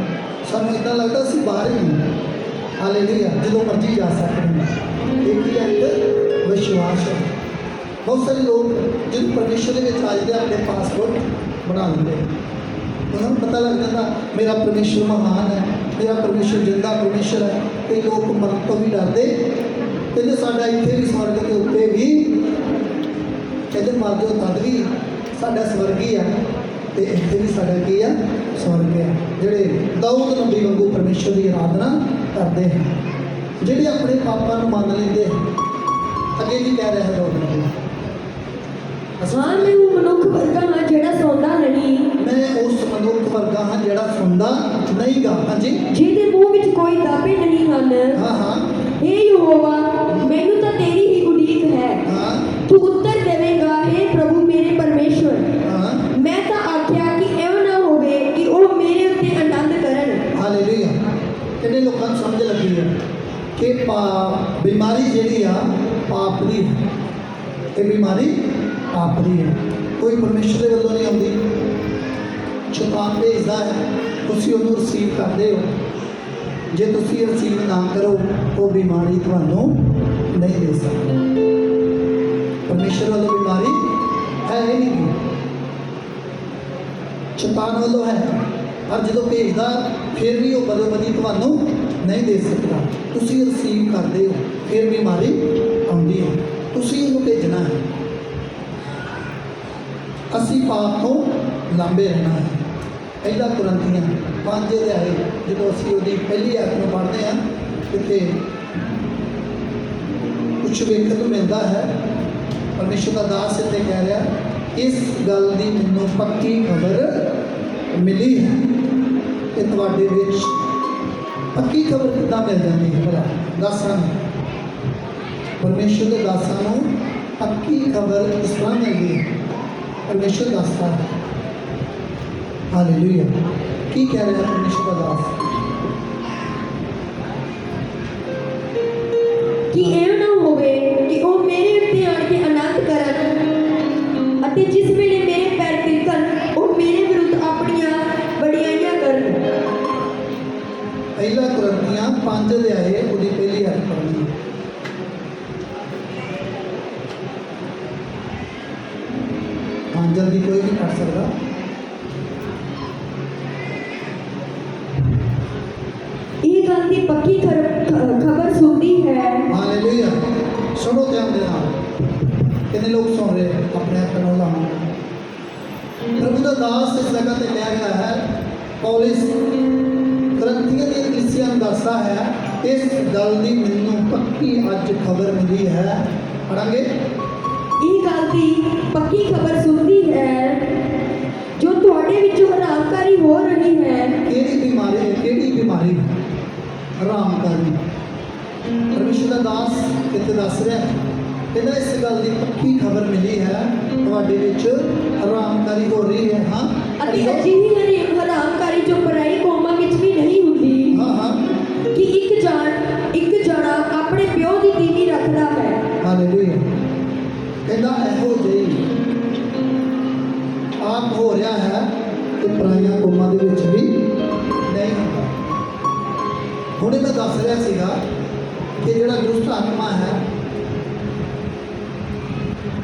ਸਾਨੂੰ ਇੱਦਾਂ ਲੱਗਦਾ ਅਸੀਂ ਬਾਹਰ ਹੀ ਨਹੀਂ। ਹਾਲੇਲੂਇਆ। ਜਦੋਂ ਮਰਜ਼ੀ ਜਾ ਸਕਦੇ ਹਾਂ। ਇਹ ਕੀ ਹੈ? ਇੱਕ ਵਿਸ਼ਵਾਸ ਹੈ। ਬਹੁਤ ਸਾਰੇ ਲੋਕ ਜਦੋਂ ਪਰਮੇਸ਼ਰ ਦੇ ਵਿੱਚ ਆ ਜਾਂਦੇ, ਆਪਣੇ ਪਾਸਪੋਰਟ ਬਣਾ ਲੈਂਦੇ, ਉਹਨਾਂ ਨੂੰ ਪਤਾ ਲੱਗ ਜਾਂਦਾ ਮੇਰਾ ਪਰਮੇਸ਼ਰ ਮਹਾਨ ਹੈ, ਮੇਰਾ ਪਰਮੇਸ਼ਰ ਜਿੰਦਾ ਪਰਮੇਸ਼ਰ ਹੈ। ਕਈ ਲੋਕ ਮਰਨ ਤੋਂ ਵੀ ਡਰਦੇ, ਕਹਿੰਦੇ ਸਾਡਾ ਇੱਥੇ ਵੀ ਸਵਰਗ ਦੇ ਉੱਤੇ ਵੀ, ਕਹਿੰਦੇ ਮਰ ਜਾਓ ਤਦ ਵੀ ਸਾਡਾ ਸਵਰਗ ਹੀ ਆ, ਤੇ ਇੱਥੇ ਵੀ ਸਾਡਾ ਕੀ ਆ? ਸਵਰਗ ਹੈ। ਜਿਹੜੇ ਦਾਊਦ ਨਬੀ ਵਾਂਗੂ ਪਰਮੇਸ਼ਰ ਦੀ ਆਰਾਧਨਾ ਕਰਦੇ ਹਨ, ਜਿਹੜੇ ਆਪਣੇ ਪਾਪਾਂ ਨੂੰ ਮੰਨ ਲੈਂਦੇ ਹਨ। ਅੱਗੇ ਵੀ ਕਹਿ ਰਿਹਾ ਹੈ ਦਾਊਦ ਨਬੀ, ਹਾਂ ਮੈਂ ਉਹ ਮਨੁੱਖ ਵਰਗਾ ਹਾਂ ਜਿਹੜਾ ਸੌਂਦਾ ਨਹੀਂ, ਮੈਂ ਉਸ ਮਨੁੱਖ ਵਰਗਾ ਹਾਂ ਜਿਹੜਾ ਸੁਣਦਾ ਨਹੀਂ ਗਾ। ਹਾਂਜੀ, ਜਿਹਦੇ ਮੂੰਹ ਵਿੱਚ ਕੋਈ ਦਾਅਵੇ ਨਹੀਂ ਹਨ। ਹਾਂ ਹਾਂ ਹੇ ਯਹੋਵਾ, ਮੈਨੂੰ ਤਾਂ ਤੇਰੀ ਹੀ ਉਡੀਕ ਹੈ, ਹਾਂ ਤੂੰ ਉੱਤਰ ਦੇਵੇਂਗਾ। ਹੇ ਪ੍ਰਭੂ ਮੇਰੇ ਪਰਮੇਸ਼ਵਰ, ਹਾਂ। ਮੈਂ ਤਾਂ ਆਖਿਆ ਕਿ ਇਉਂ ਨਾ ਹੋਵੇ ਕਿ ਉਹ ਮੇਰੇ ਉੱਤੇ ਆਨੰਦ ਕਰਨ। ਹਾਲੇਲੂਇਆ। ਕਿੰਨੇ ਲੋਕਾਂ ਨੂੰ ਸਮਝ ਲੱਗੀ ਹੈ ਕਿ ਬਿਮਾਰੀ ਜਿਹੜੀ ਆ ਪਾਪ ਦੀ ਹੈ, ਇਹ ਬਿਮਾਰੀ ਪਾਪ ਦੀ ਹੈ, ਕੋਈ ਪਰਮੇਸ਼ਰ ਦੇ ਵੱਲੋਂ ਨਹੀਂ ਆਉਂਦੀ। ਸ਼ੈਤਾਨ ਭੇਜਦਾ ਹੈ, ਤੁਸੀਂ ਉਹਨੂੰ ਰਿਸੀਵ ਕਰਦੇ ਹੋ। ਜੇ ਤੁਸੀਂ ਰਿਸੀਵ ਨਾ ਕਰੋ, ਉਹ ਬਿਮਾਰੀ ਤੁਹਾਨੂੰ ਨਹੀਂ ਦੇ ਸਕਦੀ। ਪਰਮੇਸ਼ਰ ਵੱਲੋਂ ਬਿਮਾਰੀ ਹੈ ਹੀ ਨਹੀਂ, ਸ਼ੈਤਾਨ ਵੱਲੋਂ ਹੈ। ਪਰ ਜਦੋਂ ਭੇਜਦਾ, ਫਿਰ ਵੀ ਉਹ ਬਦੋ ਬਦੀ ਤੁਹਾਨੂੰ ਨਹੀਂ ਦੇ ਸਕਦਾ। ਤੁਸੀਂ ਰਿਸੀਵ ਕਰਦੇ ਹੋ, ਫਿਰ ਬਿਮਾਰੀ ਆਉਂਦੀ ਹੈ, ਤੁਸੀਂ ਉਹਨੂੰ ਭੇਜਣਾ ਹੈ। ਅਸੀਂ ਪਾਪ ਤੋਂ ਲਾਂਭੇ ਰਹਿਣਾ ਹੈ। ਪਹਿਲਾ ਕੁਰਿੰਥੀਆਂ 5 ਅਧਿਆਏ ਜਦੋਂ ਅਸੀਂ ਉਹਦੀ ਪਹਿਲੀ ਆਇਤ ਨੂੰ ਪੜ੍ਹਦੇ ਹਾਂ, ਇੱਥੇ ਕੁਛ ਵੇਖਣ ਨੂੰ ਮਿਲਦਾ ਹੈ। ਪਰਮੇਸ਼ਰ ਦਾ ਦਾਸ ਇੱਥੇ ਕਹਿ ਰਿਹਾ, ਇਸ ਗੱਲ ਦੀ ਮੈਨੂੰ ਪੱਕੀ ਖਬਰ ਮਿਲੀ ਹੈ। ਕਿ ਤੁਹਾਡੇ ਵਿੱਚ ਪੱਕੀ ਖਬਰ ਕਿੱਦਾਂ ਮਿਲ ਜਾਂਦੀ ਹੈ ਭਲਾ? ਦਾਸਾਂ ਨੂੰ, ਪਰਮੇਸ਼ਰ ਦੇ ਦਾਸਾਂ ਨੂੰ ਪੱਕੀ ਖਬਰ ਕਿਸ ਤਰ੍ਹਾਂ ਮਿਲਦੀ ਹੈ? ਪਰਮੇਸ਼ਰ ਦੱਸਦਾ ਹੈ। ਹਾਲੇਲੂਇਆ। ਕੀ ਕਹਿ ਰਿਹਾ ਪਰਮੇਸ਼ਰ ਦਾ ਦਾਸ? ਕਿ ਇਹ ਨਾ ਹੋਵੇ ਕਿ ਉਹ ਮੇਰੇ ਉੱਤੇ ਆਣ ਕੇ ਅਨੰਤ ਕਰਨ ਅਤੇ ਜਿਸ ਵੇਲੇ ਮੇਰੇ ਪੈਰ ਤਿਲਕਣ ਉਹ ਮੇਰੇ ਵਿਰੁੱਧ ਆਪਣੀਆਂ ਵਡਿਆਈਆਂ ਕਰਨ। ਪਹਿਲਾ ਕੁਰਿੰਥੀਆਂ 5 ਅਧਿਆਏ ਉਹਦੀ ਪਹਿਲੀ ਆਇਤ ਪੜ੍ਹਨੀ ਹੈ। ਹਾਂ, ਜਲਦੀ ਕੋਈ ਵੀ ਪੜ੍ਹ ਸਕਦਾ। ਇਹ ਗੱਲ ਦੀ ਪੱਕੀ ਖਬਰ ਸੁਣਦੀ ਹੈ। ਹਾਲੇਲੂਇਆ। ਸੁਣੋ ਧਿਆਨ ਦੇ ਨਾਲ। ਕਿੰਨੇ ਲੋਕ ਸੁਣ ਰਹੇ ਆਪਣੇ ਆਪ ਨੂੰ ਲਾਉਣ? ਪ੍ਰਭੂ ਦਾ ਦਾਸ ਇਸ ਜਗ੍ਹਾ ਤੇ ਕਹਿ ਰਿਹਾ ਹੈ, ਪੌਲਸ ਕੁਰਿੰਥੀਆਂ ਦੀ ਕਲੀਸਿਆ ਨੂੰ ਦੱਸਦਾ ਹੈ, ਇਸ ਗੱਲ ਦੀ ਮੈਨੂੰ ਪੱਕੀ ਅੱਜ ਖਬਰ ਮਿਲੀ ਹੈ। ਪੜਾਂਗੇ। ਇਹ ਗੱਲ ਦੀ ਪੱਕੀ ਖਬਰ ਸੁਣਦੀ ਹੈ ਜੋ ਤੁਹਾਡੇ ਵਿੱਚੋਂ ਹਰਾਮਕਾਰੀ ਹੋ ਰਹੀ ਹੈ। ਕਿਹੜੀ ਬਿਮਾਰੀ ਹੈ? ਕਿਹੜੀ ਬਿਮਾਰੀ? ਹਰਾਮਕਾਰੀ। ਪਰਮੇਸ਼ਰ ਦਾ ਦਾਸ ਇੱਥੇ ਦੱਸ ਰਿਹਾ, ਕਹਿੰਦਾ ਇਸ ਗੱਲ ਦੀ ਪੱਕੀ ਖਬਰ ਮਿਲੀ ਹੈ, ਤੁਹਾਡੇ ਵਿੱਚ ਹਰਾਮਕਾਰੀ ਹੋ ਰਹੀ ਹੈ। ਹਾਂ, ਅਤੇ ਅਜਿਹੀ ਹਰਾਮਕਾਰੀ ਜੋ ਪਰਾਈ ਕੌਮਾਂ ਵਿੱਚ ਵੀ ਨਹੀਂ ਹੁੰਦੀ। ਹਾਂ ਹਾਂ। ਕਿ ਇੱਕ ਜਣਾ ਆਪਣੇ ਪਿਓ ਦੀ ਤੀਵੀਂ ਰੱਖਦਾ ਹੈ। ਹਾਲੇਲੂਇਆ। ਕਹਿੰਦਾ ਇਹੋ ਜਿਹੀ ਆਪ ਹੋ ਰਿਹਾ ਹੈ ਕਿ ਪਰਾਈਆਂ ਕੌਮਾਂ ਦੇ ਵਿੱਚ ਵੀ ਨਹੀਂ ਹੁੰਦਾ। ਹੁਣੇ ਮੈਂ ਦੱਸ ਰਿਹਾ ਸੀਗਾ ਕਿ ਜਿਹੜਾ ਦੁਸ਼ਟ ਆਤਮਾ ਹੈ,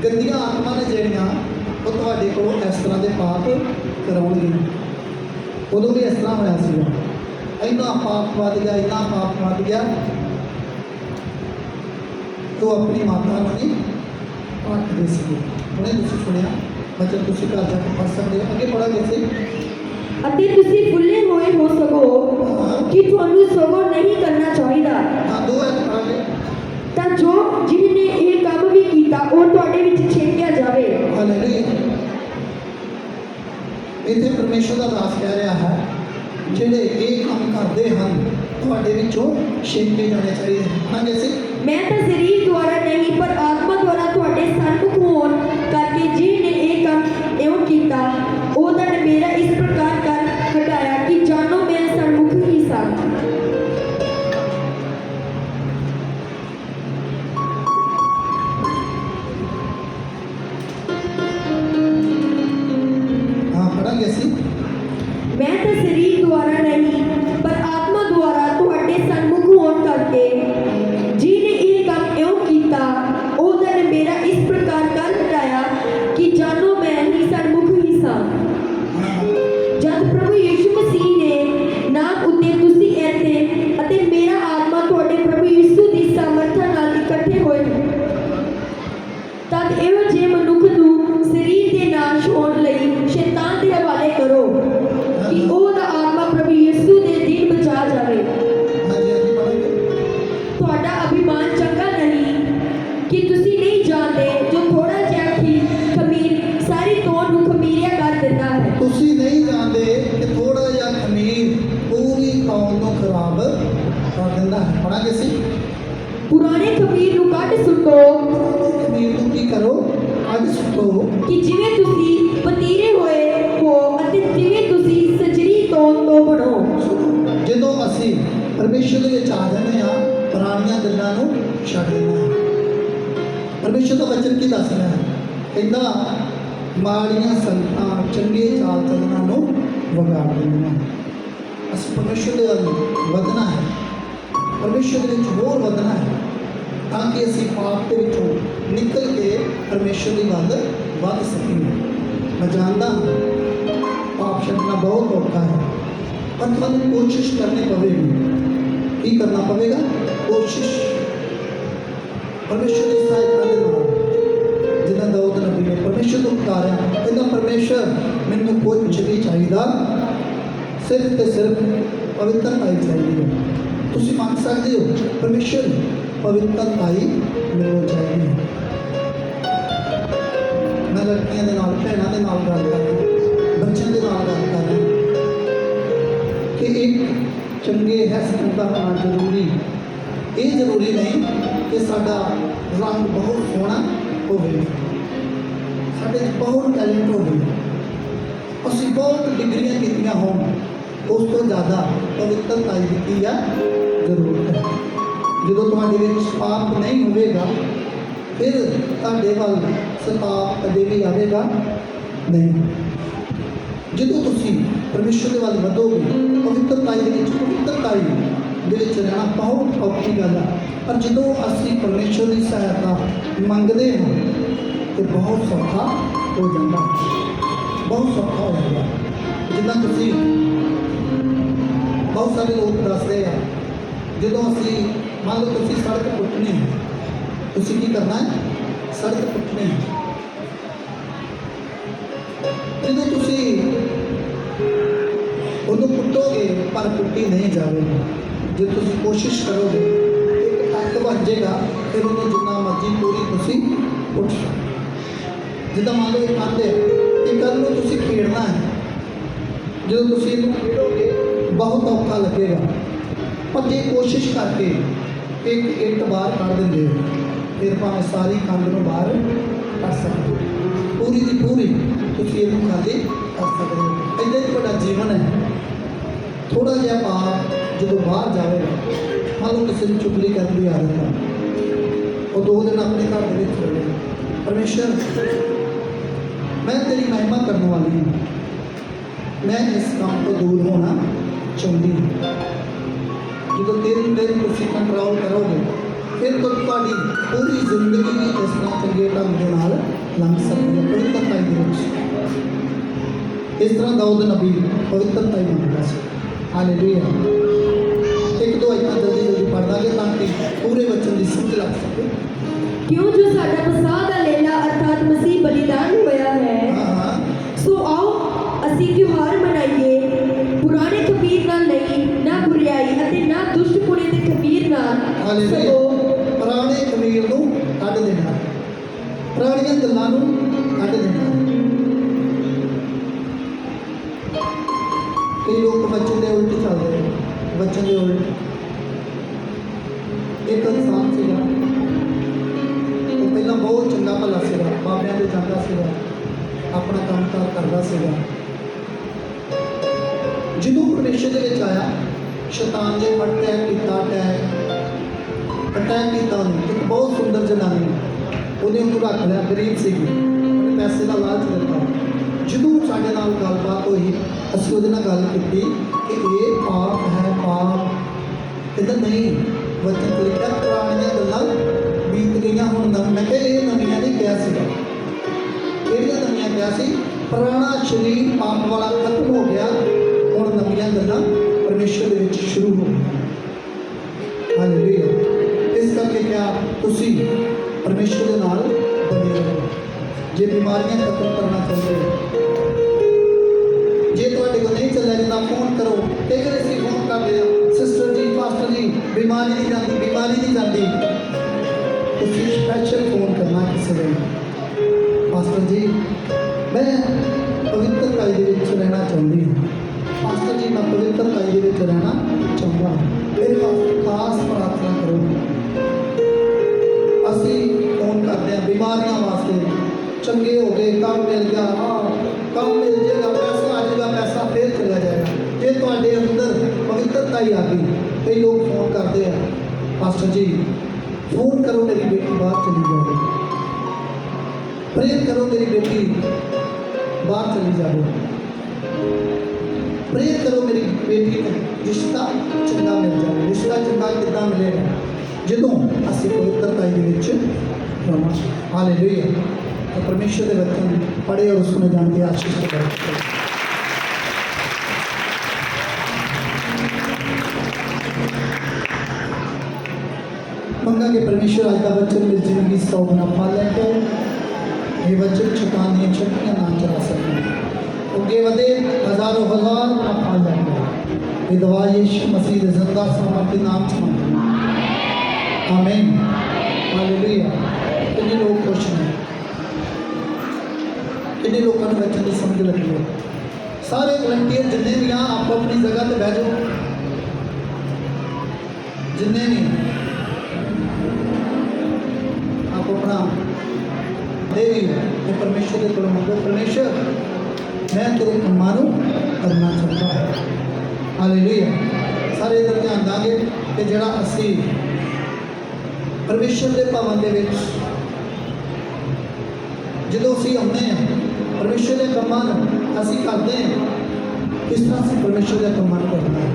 ਗੰਦੀਆਂ ਆਤਮਾ ਨੇ ਜਿਹੜੀਆਂ, ਉਹ ਤੁਹਾਡੇ ਕੋਲੋਂ ਇਸ ਤਰ੍ਹਾਂ ਦੇ ਪਾਪ ਕਰਾਉਣਗੀਆਂ। ਉਦੋਂ ਵੀ ਇਸ ਤਰ੍ਹਾਂ ਹੋਇਆ ਸੀਗਾ। ਇੰਨਾ ਪਾਪ ਵੱਧ ਗਿਆ, ਇੰਨਾ ਪਾਪ ਵੱਧ ਗਿਆ, ਤੂੰ ਆਪਣੀ ਮਾਤਾ ਨੂੰ ਨਹੀਂ ਰੱਖਦੇ ਸੀ। ਹੁਣੇ ਤੁਸੀਂ ਸੁਣਿਆ, ਬੱਚੇ ਤੁਸੀਂ ਘਰ ਜਾ ਕੇ ਪੜ੍ਹ ਸਕਦੇ ਹੋ। ਅੱਗੇ ਪੜਾਂਗੇ ਸੀ। ਅਤੇ ਤੁਸੀਂ ਫੁੱਲੇ ਹੋਏ ਹੋ ਸਗੋਂ ਕਿ ਤੁਹਾਨੂੰ ਸਗੋਂ ਨਹੀਂ ਕਰਨਾ ਚਾਹੀਦਾ। ਹਾਂ, 2 ਐਤ ਪੜਾਂਗੇ। ਤਾਂ ਜੋ ਜਿਹਨੇ ਇਹ ਕੰਮ ਵੀ ਕੀਤਾ ਉਹ ਤੁਹਾਡੇ ਵਿੱਚ ਛੇਕਿਆ ਜਾਵੇ। ਹਾਲੇਲੂਇਆ। ਇੱਥੇ ਪਰਮੇਸ਼ਰ ਦਾ ਦਾਸ ਕਹਿ ਰਿਹਾ ਹੈ, ਜਿਹੜੇ ਇਹ ਕੰਮ ਕਰਦੇ ਹਨ ਤੁਹਾਡੇ ਵਿੱਚੋਂ ਛੇਕੇ ਜਾਣੇ ਚਾਹੀਦੇ ਹਨ। ਹਾਂ ਜੈਸੇ ਮੈਂ ਤਾਂ ਸਰੀਰ ਦੁਆਰਾ ਨਹੀਂ ਪਰ ਆਤਮਾ ਦੁਆਰਾ ਤੁਹਾਡੇ ਸਨਮੁਖ ਹੋਣ ਕਰਕੇ ਜਿਹਨੇ ਇਹ ਕੰਮ ਇਉਂ ਕੀਤਾ ਉਹਦਾ ਮੇਰਾ ਇਸ ਪ੍ਰਕਾਰ ਕਰ ਹਟਾਇਆ ਕਿ ਜਾਣੋ ਮੈਂ ਸਨਮੁਖ ਹੀ ਸਾਂ। ਹਾਂ ਪੜਾਂਗੇ ਸੀ। ਮੈਂ ਤਾਂ ਸਰੀਰ ਦੁਆਰਾ ਨਹੀਂ ਪਰ ਆਤਮਾ ਦੁਆਰਾ ਤੁਹਾਡੇ ਸਨਮੁਖ ਹੋਣ ਕਰਕੇ ਜਿਹਨੇ ਇਹ ਕੰਮ ਇਉਂ ਕੀਤਾ ਉਹਦਾ ਮੇਰਾ ਇਸ ਪ੍ਰਕਾਰ ਕਰ ਹਟਾਇਆ ਕਿ ਜਾਣੋ ਮੈਂ ਹੀ ਸਨਮੁਖ ਹੀ ਸਾਂ। ਜਦ ਪ੍ਰਭੂ ਯਿਸੂ ਮਸੀਹ ਨੇ ਨਾਮ ਉੱਤੇ ਤੁਸੀਂ ਇੱਥੇ ਅਤੇ ਮੇਰਾ ਆਤਮਾ ਤੁਹਾਡੇ ਪ੍ਰਭੂ ਯਿਸੂ ਦੀ ਸਮਰੱਥਾ ਨਾਲ ਇਕੱਠੇ ਹੋਏ ਤਦ ਇਹੋ ਜਿਹੇ ਮਨੁੱਖ ਨੂੰ ਸਰੀਰ ਦੇ ਨਾਸ਼ ਹੋਣ ਲਈ ਸ਼ੈਤਾਨ ਦੇ ਹਵਾਲੇ ਕਰੋ ਕਿ ਉਹਦਾ ਆਤਮਾ ਪ੍ਰਭੂ ਯਿਸੂ ਦੇ ਦਿਨ ਬਚਾ ਜਾਵੇ। ਹਾਂਜੀ ਹਾਂਜੀ ਪੜਾਂਗੇ। ਤੁਹਾਡਾ ਅਭਿਮਾਨ ਚੰਗਾ ਨਹੀਂ ਕਿ ਤੁਸੀਂ ਨਹੀਂ ਜਾਣਦੇ ਜੋ ਥੋੜਾ ਜਿਹਾ ਖਮੀਰ ਸਾਰੀ ਤੋੜ ਨੂੰ ਖਮੀਰਿਆ ਕਰ ਦਿੰਦਾ ਹੈ। ਤੁਸੀਂ ਨਹੀਂ ਜਾਣਦੇ ਕਿ ਥੋੜਾ ਜਿਹਾ ਖਮੀਰ ਪੂਰੀ ਕੌਮ ਨੂੰ ਖਰਾਬ ਕਰ ਦਿੰਦਾ ਹੈ। ਪੜਾਂਗੇ ਸੀ। ਪੁਰਾਣੇ ਖਮੀਰ ਨੂੰ ਕੱਢ ਸੁੱਟੋ ਖਮੀਰ ਨੂੰ ਕੀ ਕਰੋ? ਕੱਢ ਸੁੱਟੋ ਕਿ ਜਿਵੇਂ ਤੁਸੀਂ ਪਤੀਰੇ ਹੋਏ ਹੋ ਅਤੇ ਜਿਵੇਂ ਤੁਸੀਂ ਸਜਰੀ ਤੋਂ ਬਣੋ। ਜਦੋਂ ਅਸੀਂ ਪਰਮੇਸ਼ਰ ਦੇ ਵਿੱਚ ਆ ਜਾਂਦੇ ਹਾਂ, ਪੁਰਾਣੀਆਂ ਗੱਲਾਂ ਨੂੰ ਛੱਡ ਦਿੰਦੇ ਹਾਂ। ਪਰਮੇਸ਼ਰ ਦਾ ਵਚਨ ਕੀ ਦੱਸ ਰਿਹਾ ਹੈ? ਕਹਿੰਦਾ ਮਾੜੀਆਂ ਸੰਗਤਾਂ ਚੰਗੇ ਚਾਲ ਚੱਲਣਾ ਨੂੰ ਵਿਗਾੜ ਦਿੰਦੀਆਂ। ਅਸੀਂ ਪਰਮੇਸ਼ਰ ਦੇ ਵੱਲ ਵਧਣਾ ਹੈ, ਪਰਮੇਸ਼ਰ ਦੇ ਵਿੱਚ ਹੋਰ ਵਧਣਾ ਹੈ, ਤਾਂ ਕਿ ਅਸੀਂ ਪਾਪ ਦੇ ਵਿੱਚੋਂ ਨਿਕਲ ਕੇ ਪਰਮੇਸ਼ਰ ਦੀ ਵੱਲ ਵੱਧ ਸਕੀਏ। ਮੈਂ ਜਾਣਦਾ ਹਾਂ ਪਾਪ ਛੱਡਣਾ ਬਹੁਤ ਔਖਾ ਹੈ, ਪਰ ਤੁਹਾਨੂੰ ਕੋਸ਼ਿਸ਼ ਕਰਨੀ ਪਵੇਗੀ। ਕੀ ਕਰਨਾ ਪਵੇਗਾ? ਕੋਸ਼ਿਸ਼। ਪਰਮੇਸ਼ਰ ਦੀ ਸਹਾਇਤਾ ਦੇ ਨਾਲ जिन्ना दाऊद नबी ने परमेश्वर को पुकारा, कहता परमेश्वर मैनू कुछ नहीं चाहिए, सिर्फ तो सिर्फ पवित्रता ही चाहिए। तुम मंग सकते हो परमेश्वर पवित्रता ही मैनू चाहिए। मैं लड़कियों के नाल भैनों के नाल गल कर रहा, बच्चों के नाल गल कर रहा कि एक चंगे हैसियत का होना जरूरी, ये जरूरी नहीं कि साडा रंग बहुत सोहना होवे, साडे च बहुत टैलेंट होवे, असीं बहुत डिग्रियां कीतियां होण, उस तो ज़्यादा पवित्रता की जरूरत है। जो तुहाडे विच पाप नहीं होवेगा फिर तुहाडे वल सताप कदे भी आवेगा नहीं। जो तुसीं परमेश्वर के वल वधोगे, पवित्रता दे विच रहना बहुत औखी गल है, पर जो असीं परमेश्वर की सहायता मंगते हैं तो बहुत सौखा हो जाता, बहुत सौखा हो जाता। जिदा तुसीं बहुत सारे लोग दसते हैं, जो असी मान लो तुसीं सड़क पुटनी है, तुसीं की करना है, सड़क पुटनी है, जो तुसीं उन्होंने पुटोगे पर पुट्टी नहीं जाएगी। जो तुसीं कोशिश करोगे एक टक बन जाएगा, फिर उन्हें जितना मर्जी पूरी तुसीं पुट सकते। जिदा मान लो एक कंध है, एक कंध में तुसीं खेड़ना है, जो तुसीं इहनूं खेड़ोगे बहुत औखा लगेगा, पर जे कोशिश करके एक इट बाहर कढ़ देंगे हो, फिर भावें सारी कंध नूं बाहर कढ़ सकते हो, पूरी की पूरी तुसीं इहनूं खाली कर सकते हो। इदां ही तुहाडा जीवन है, थोड़ा जिहा पाप जो बाहर जाएगा, मान लो किसी ने चुगली करने की आदत है, और 2 दिन अपने घर के रहे, परमेश्वर मैं तेरी महिमा करने वाली हूँ, मैं इस काम को दूर होना चाहती हूँ। जो 3 दिन तुसीं कंट्रोल करोगे, फिर तो तुहाडी पूरी जिंदगी भी इस तरह चंगे ढंग के नाल लंघ सकती है, पवित्रता दे विच। इस तरह दाऊद नबी पवित्रता ही मंगदा सी। हालेलुया। 1-2 आयतां जल्दी जल्दी पढ़ दांगे ताकि पूरे वचन की समझ लग सके। क्यों जो साडा मसीह दा लेला अर्थात मसीह बलिदान होया है, हाँ, सो आओ असीं त्योहार मनाइए, पुराने खमीर नाल नहीं, ना बुरियाई अते ना दुष्टपुणे दे खमीर नाल, हालेलुया। सगों पुराने खमीर नूं कढ देना, पुराणियां गल्लां नूं कढ देना। कई लोग बच्चों के उल्ट चलते हैं, बच्चों के उल्ट। एक इंसान सीगा, वो पहला बहुत चंगा भला सीगा, बाबियां दे जांदा सीगा, अपना काम कार करदा सीगा। ਜਦੋਂ परमेश्वर ਦੇ ਵਿੱਚ आया, शैतान ने अटैक किया, अटैक किया ਉਹਨੂੰ। एक बहुत सुंदर जनानी, ਉਹਨੇ ਉਹਨੂੰ ਰੱਖ ਲਿਆ, गरीब ਸੀਗੀ, ਉਹਨੇ ਪੈਸੇ ਦਾ ਲਾਲਚ ਦਿੱਤਾ। ਜਦੋਂ ਸਾਡੇ ਨਾਲ ਗੱਲਬਾਤ ਹੋਈ, ਅਸੀਂ ਉਹਦੇ ਨਾਲ ਗੱਲ ਕੀਤੀ ਕਿ ਇਹ ਪਾਪ ਹੈ, ਪਾਪ ਕਹਿੰਦਾ ਨਹੀਂ, ਵਚਨ ਚ ਲਿਖਿਆ ਪੁਰਾਣੀਆਂ ਗੱਲਾਂ ਬੀਤ ਗਈਆਂ, ਹੁਣ ਨਵੀਆਂ। ਮੈਂ ਕਿਹਾ ਇਹ ਨਵੀਆਂ ਨਹੀਂ ਕਿਹਾ ਸੀਗਾ, ਕਿਹੜੀਆਂ ਨਵੀਆਂ ਕਿਹਾ ਸੀ? ਪੁਰਾਣਾ ਸਰੀਰ ਪਾਪ ਵਾਲਾ ਖਤਮ ਹੋ ਗਿਆ, ਹੁਣ ਨਵੀਆਂ ਗੱਲਾਂ ਪਰਮੇਸ਼ਰ ਦੇ ਵਿੱਚ ਸ਼ੁਰੂ ਹੋ ਗਈਆਂ। ਹਾਲੇਲੂਇਆ। ਇਸ ਕਰਕੇ ਕਿਹਾ ਤੁਸੀਂ ਪਰਮੇਸ਼ਰ ਦੇ ਨਾਲ ਬਣੇ ਰਹੋ। ਜੇ ਬਿਮਾਰੀਆਂ ਖਤਮ ਕਰਨਾ ਚਾਹੁੰਦੇ ਹੋ, ਜੇ ਤੁਹਾਡੇ ਕੋਲ ਨਹੀਂ ਚੱਲਿਆ ਜਾਂਦਾ, ਫੋਨ ਕਰੋ। ਕਈ ਵਾਰ ਅਸੀਂ ਫੋਨ ਕਰਦੇ ਹਾਂ, ਸਿਸਟਰ ਜੀ, ਪਾਸਟਰ ਜੀ, ਬਿਮਾਰੀ ਨਹੀਂ ਜਾਂਦੀ, ਬਿਮਾਰੀ ਨਹੀਂ ਜਾਂਦੀ। ਤੁਸੀਂ ਸਪੈਸ਼ਲ ਫੋਨ ਕਰਨਾ ਕਿਸੇ ਵੇਲੇ, ਪਾਸਟਰ ਜੀ ਮੈਂ ਪਵਿੱਤਰਤਾ ਦੇ ਵਿੱਚ ਰਹਿਣਾ ਚਾਹੁੰਦੀ ਹਾਂ, ਪਾਸਟਰ ਜੀ ਮੈਂ ਪਵਿੱਤਰਤਾ ਦੇ ਵਿੱਚ ਰਹਿਣਾ ਚਾਹੁੰਦਾ ਹਾਂ, ਮੇਰੇ ਵਾਸਤੇ ਖਾਸ ਪ੍ਰਾਰਥਨਾ ਕਰੋ। ਅਸੀਂ ਫੋਨ ਕਰਦੇ ਹਾਂ ਬਿਮਾਰੀਆਂ ਵਾਸਤੇ, ਚੰਗੇ ਹੋ ਗਏ, ਕੰਮ ਮਿਲ ਗਿਆ, ਕੰਮ ਮਿਲ ਜਾਏਗਾ, ਪੈਸਾ ਆ ਜਾਏਗਾ, ਪੈਸਾ ਫਿਰ ਚਲਾ ਜਾਏਗਾ। ਜੇ ਤੁਹਾਡੇ ਅੰਦਰ ਪਵਿੱਤਰਤਾ ਹੀ ਆ ਗਈ, ਕਈ ਲੋਕ ਫੋਨ ਕਰਦੇ ਆ, ਪਾਸਟਰ ਜੀ ਫੋਨ ਕਰੋ ਮੇਰੀ बेटी बाहर चली जाए, प्रेयर करो मेरी बेटी बाहर चली जाए, प्रेयर करो मेरी बेटी को रिश्ता चंगा मिल जाए। रिश्ता चंगा कितना मिलेगा? जो असी पवित्रता रहा। हालेलुया। तो परमेश्वर के वचन पढ़े और उसमें जान के आशीष करें। मंगा के परमेश्वर आज का वचन मेरी जिंदगी 100 गुना फल लेके ये बच्चे छुपाने छुट्टियाँ ना चला सकें उनके वधे हजारों हजार ना पा जाएंगे ये दवा यीशु मसीह के जिंदा सामर्थ्य नाम से मांगते हैं आमीन हालेलुया कितने लोग खुश हैं कितने लोगों ने बच्चों की समझ लगी है सारे वलंटियर जिन्ने भी यहाँ आप अपनी जगह पे बह जाओ जिन्ने भी आप अपना देवी ये परमेश्वर के कोल मंगो परमेश्वर मैं तेरे कमां नूं करना चाहता हूं हालेलुया सारे इधर ध्यान देंगे कि जिहड़ा असी परमेश्वर के भवन दे विच जदों असी आउंदे हां परमेश्वर के कमां नूं असी करते हैं किस तरह से परमेश्वर के कमां नूं करना है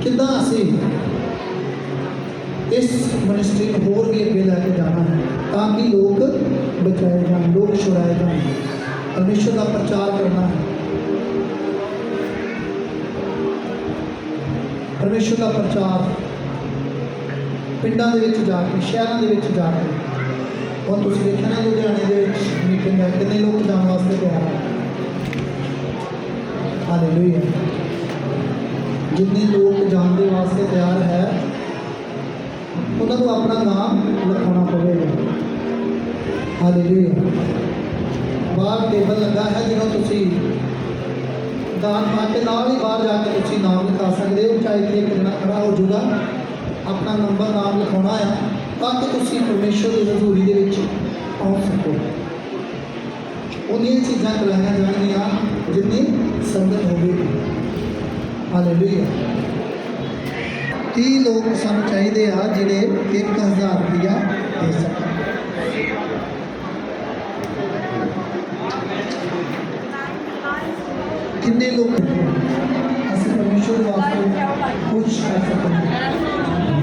किद्दां असी इस मिनिस्ट्री को होर भी अगे लैके जाना है ताकि लोग बचाए जाए लोग छुड़ाए जाए परमेश्वर का प्रचार करना है परमेश्वर का प्रचार पिंडां दे विच जाके शहरों के विच जाके और तुसीं देखिया ना लुधियाने दे विच मीटिंग है कितने लोग जाने वास्ते तैयार हैं हालेलुया जितने लोग जाने वास्ते तैयार है उन्होंने अपना नाम लिखाना पड़ेगा हालेलुया बाहर टेबल लगा है जिन्हों तुसी दान पा के नाल ही बाहर जाके तुसी नाम लिखा सकते हो चाहे एक जना खड़ा हो जाऊगा अपना नंबर नाम लिखाना है ताकि तुसी परमेश्वर की हजूरी दे विच आ सको उन्हीं चीज़ां कराइयां जाणगियां जिन्नी संगत होगी हालेलुया 30 लोग सानू चाहिए आ जिहड़े 1000 रुपया दे सकते कितने लोग असं परमेश्वर वास्ते कुछ कर सकते हैं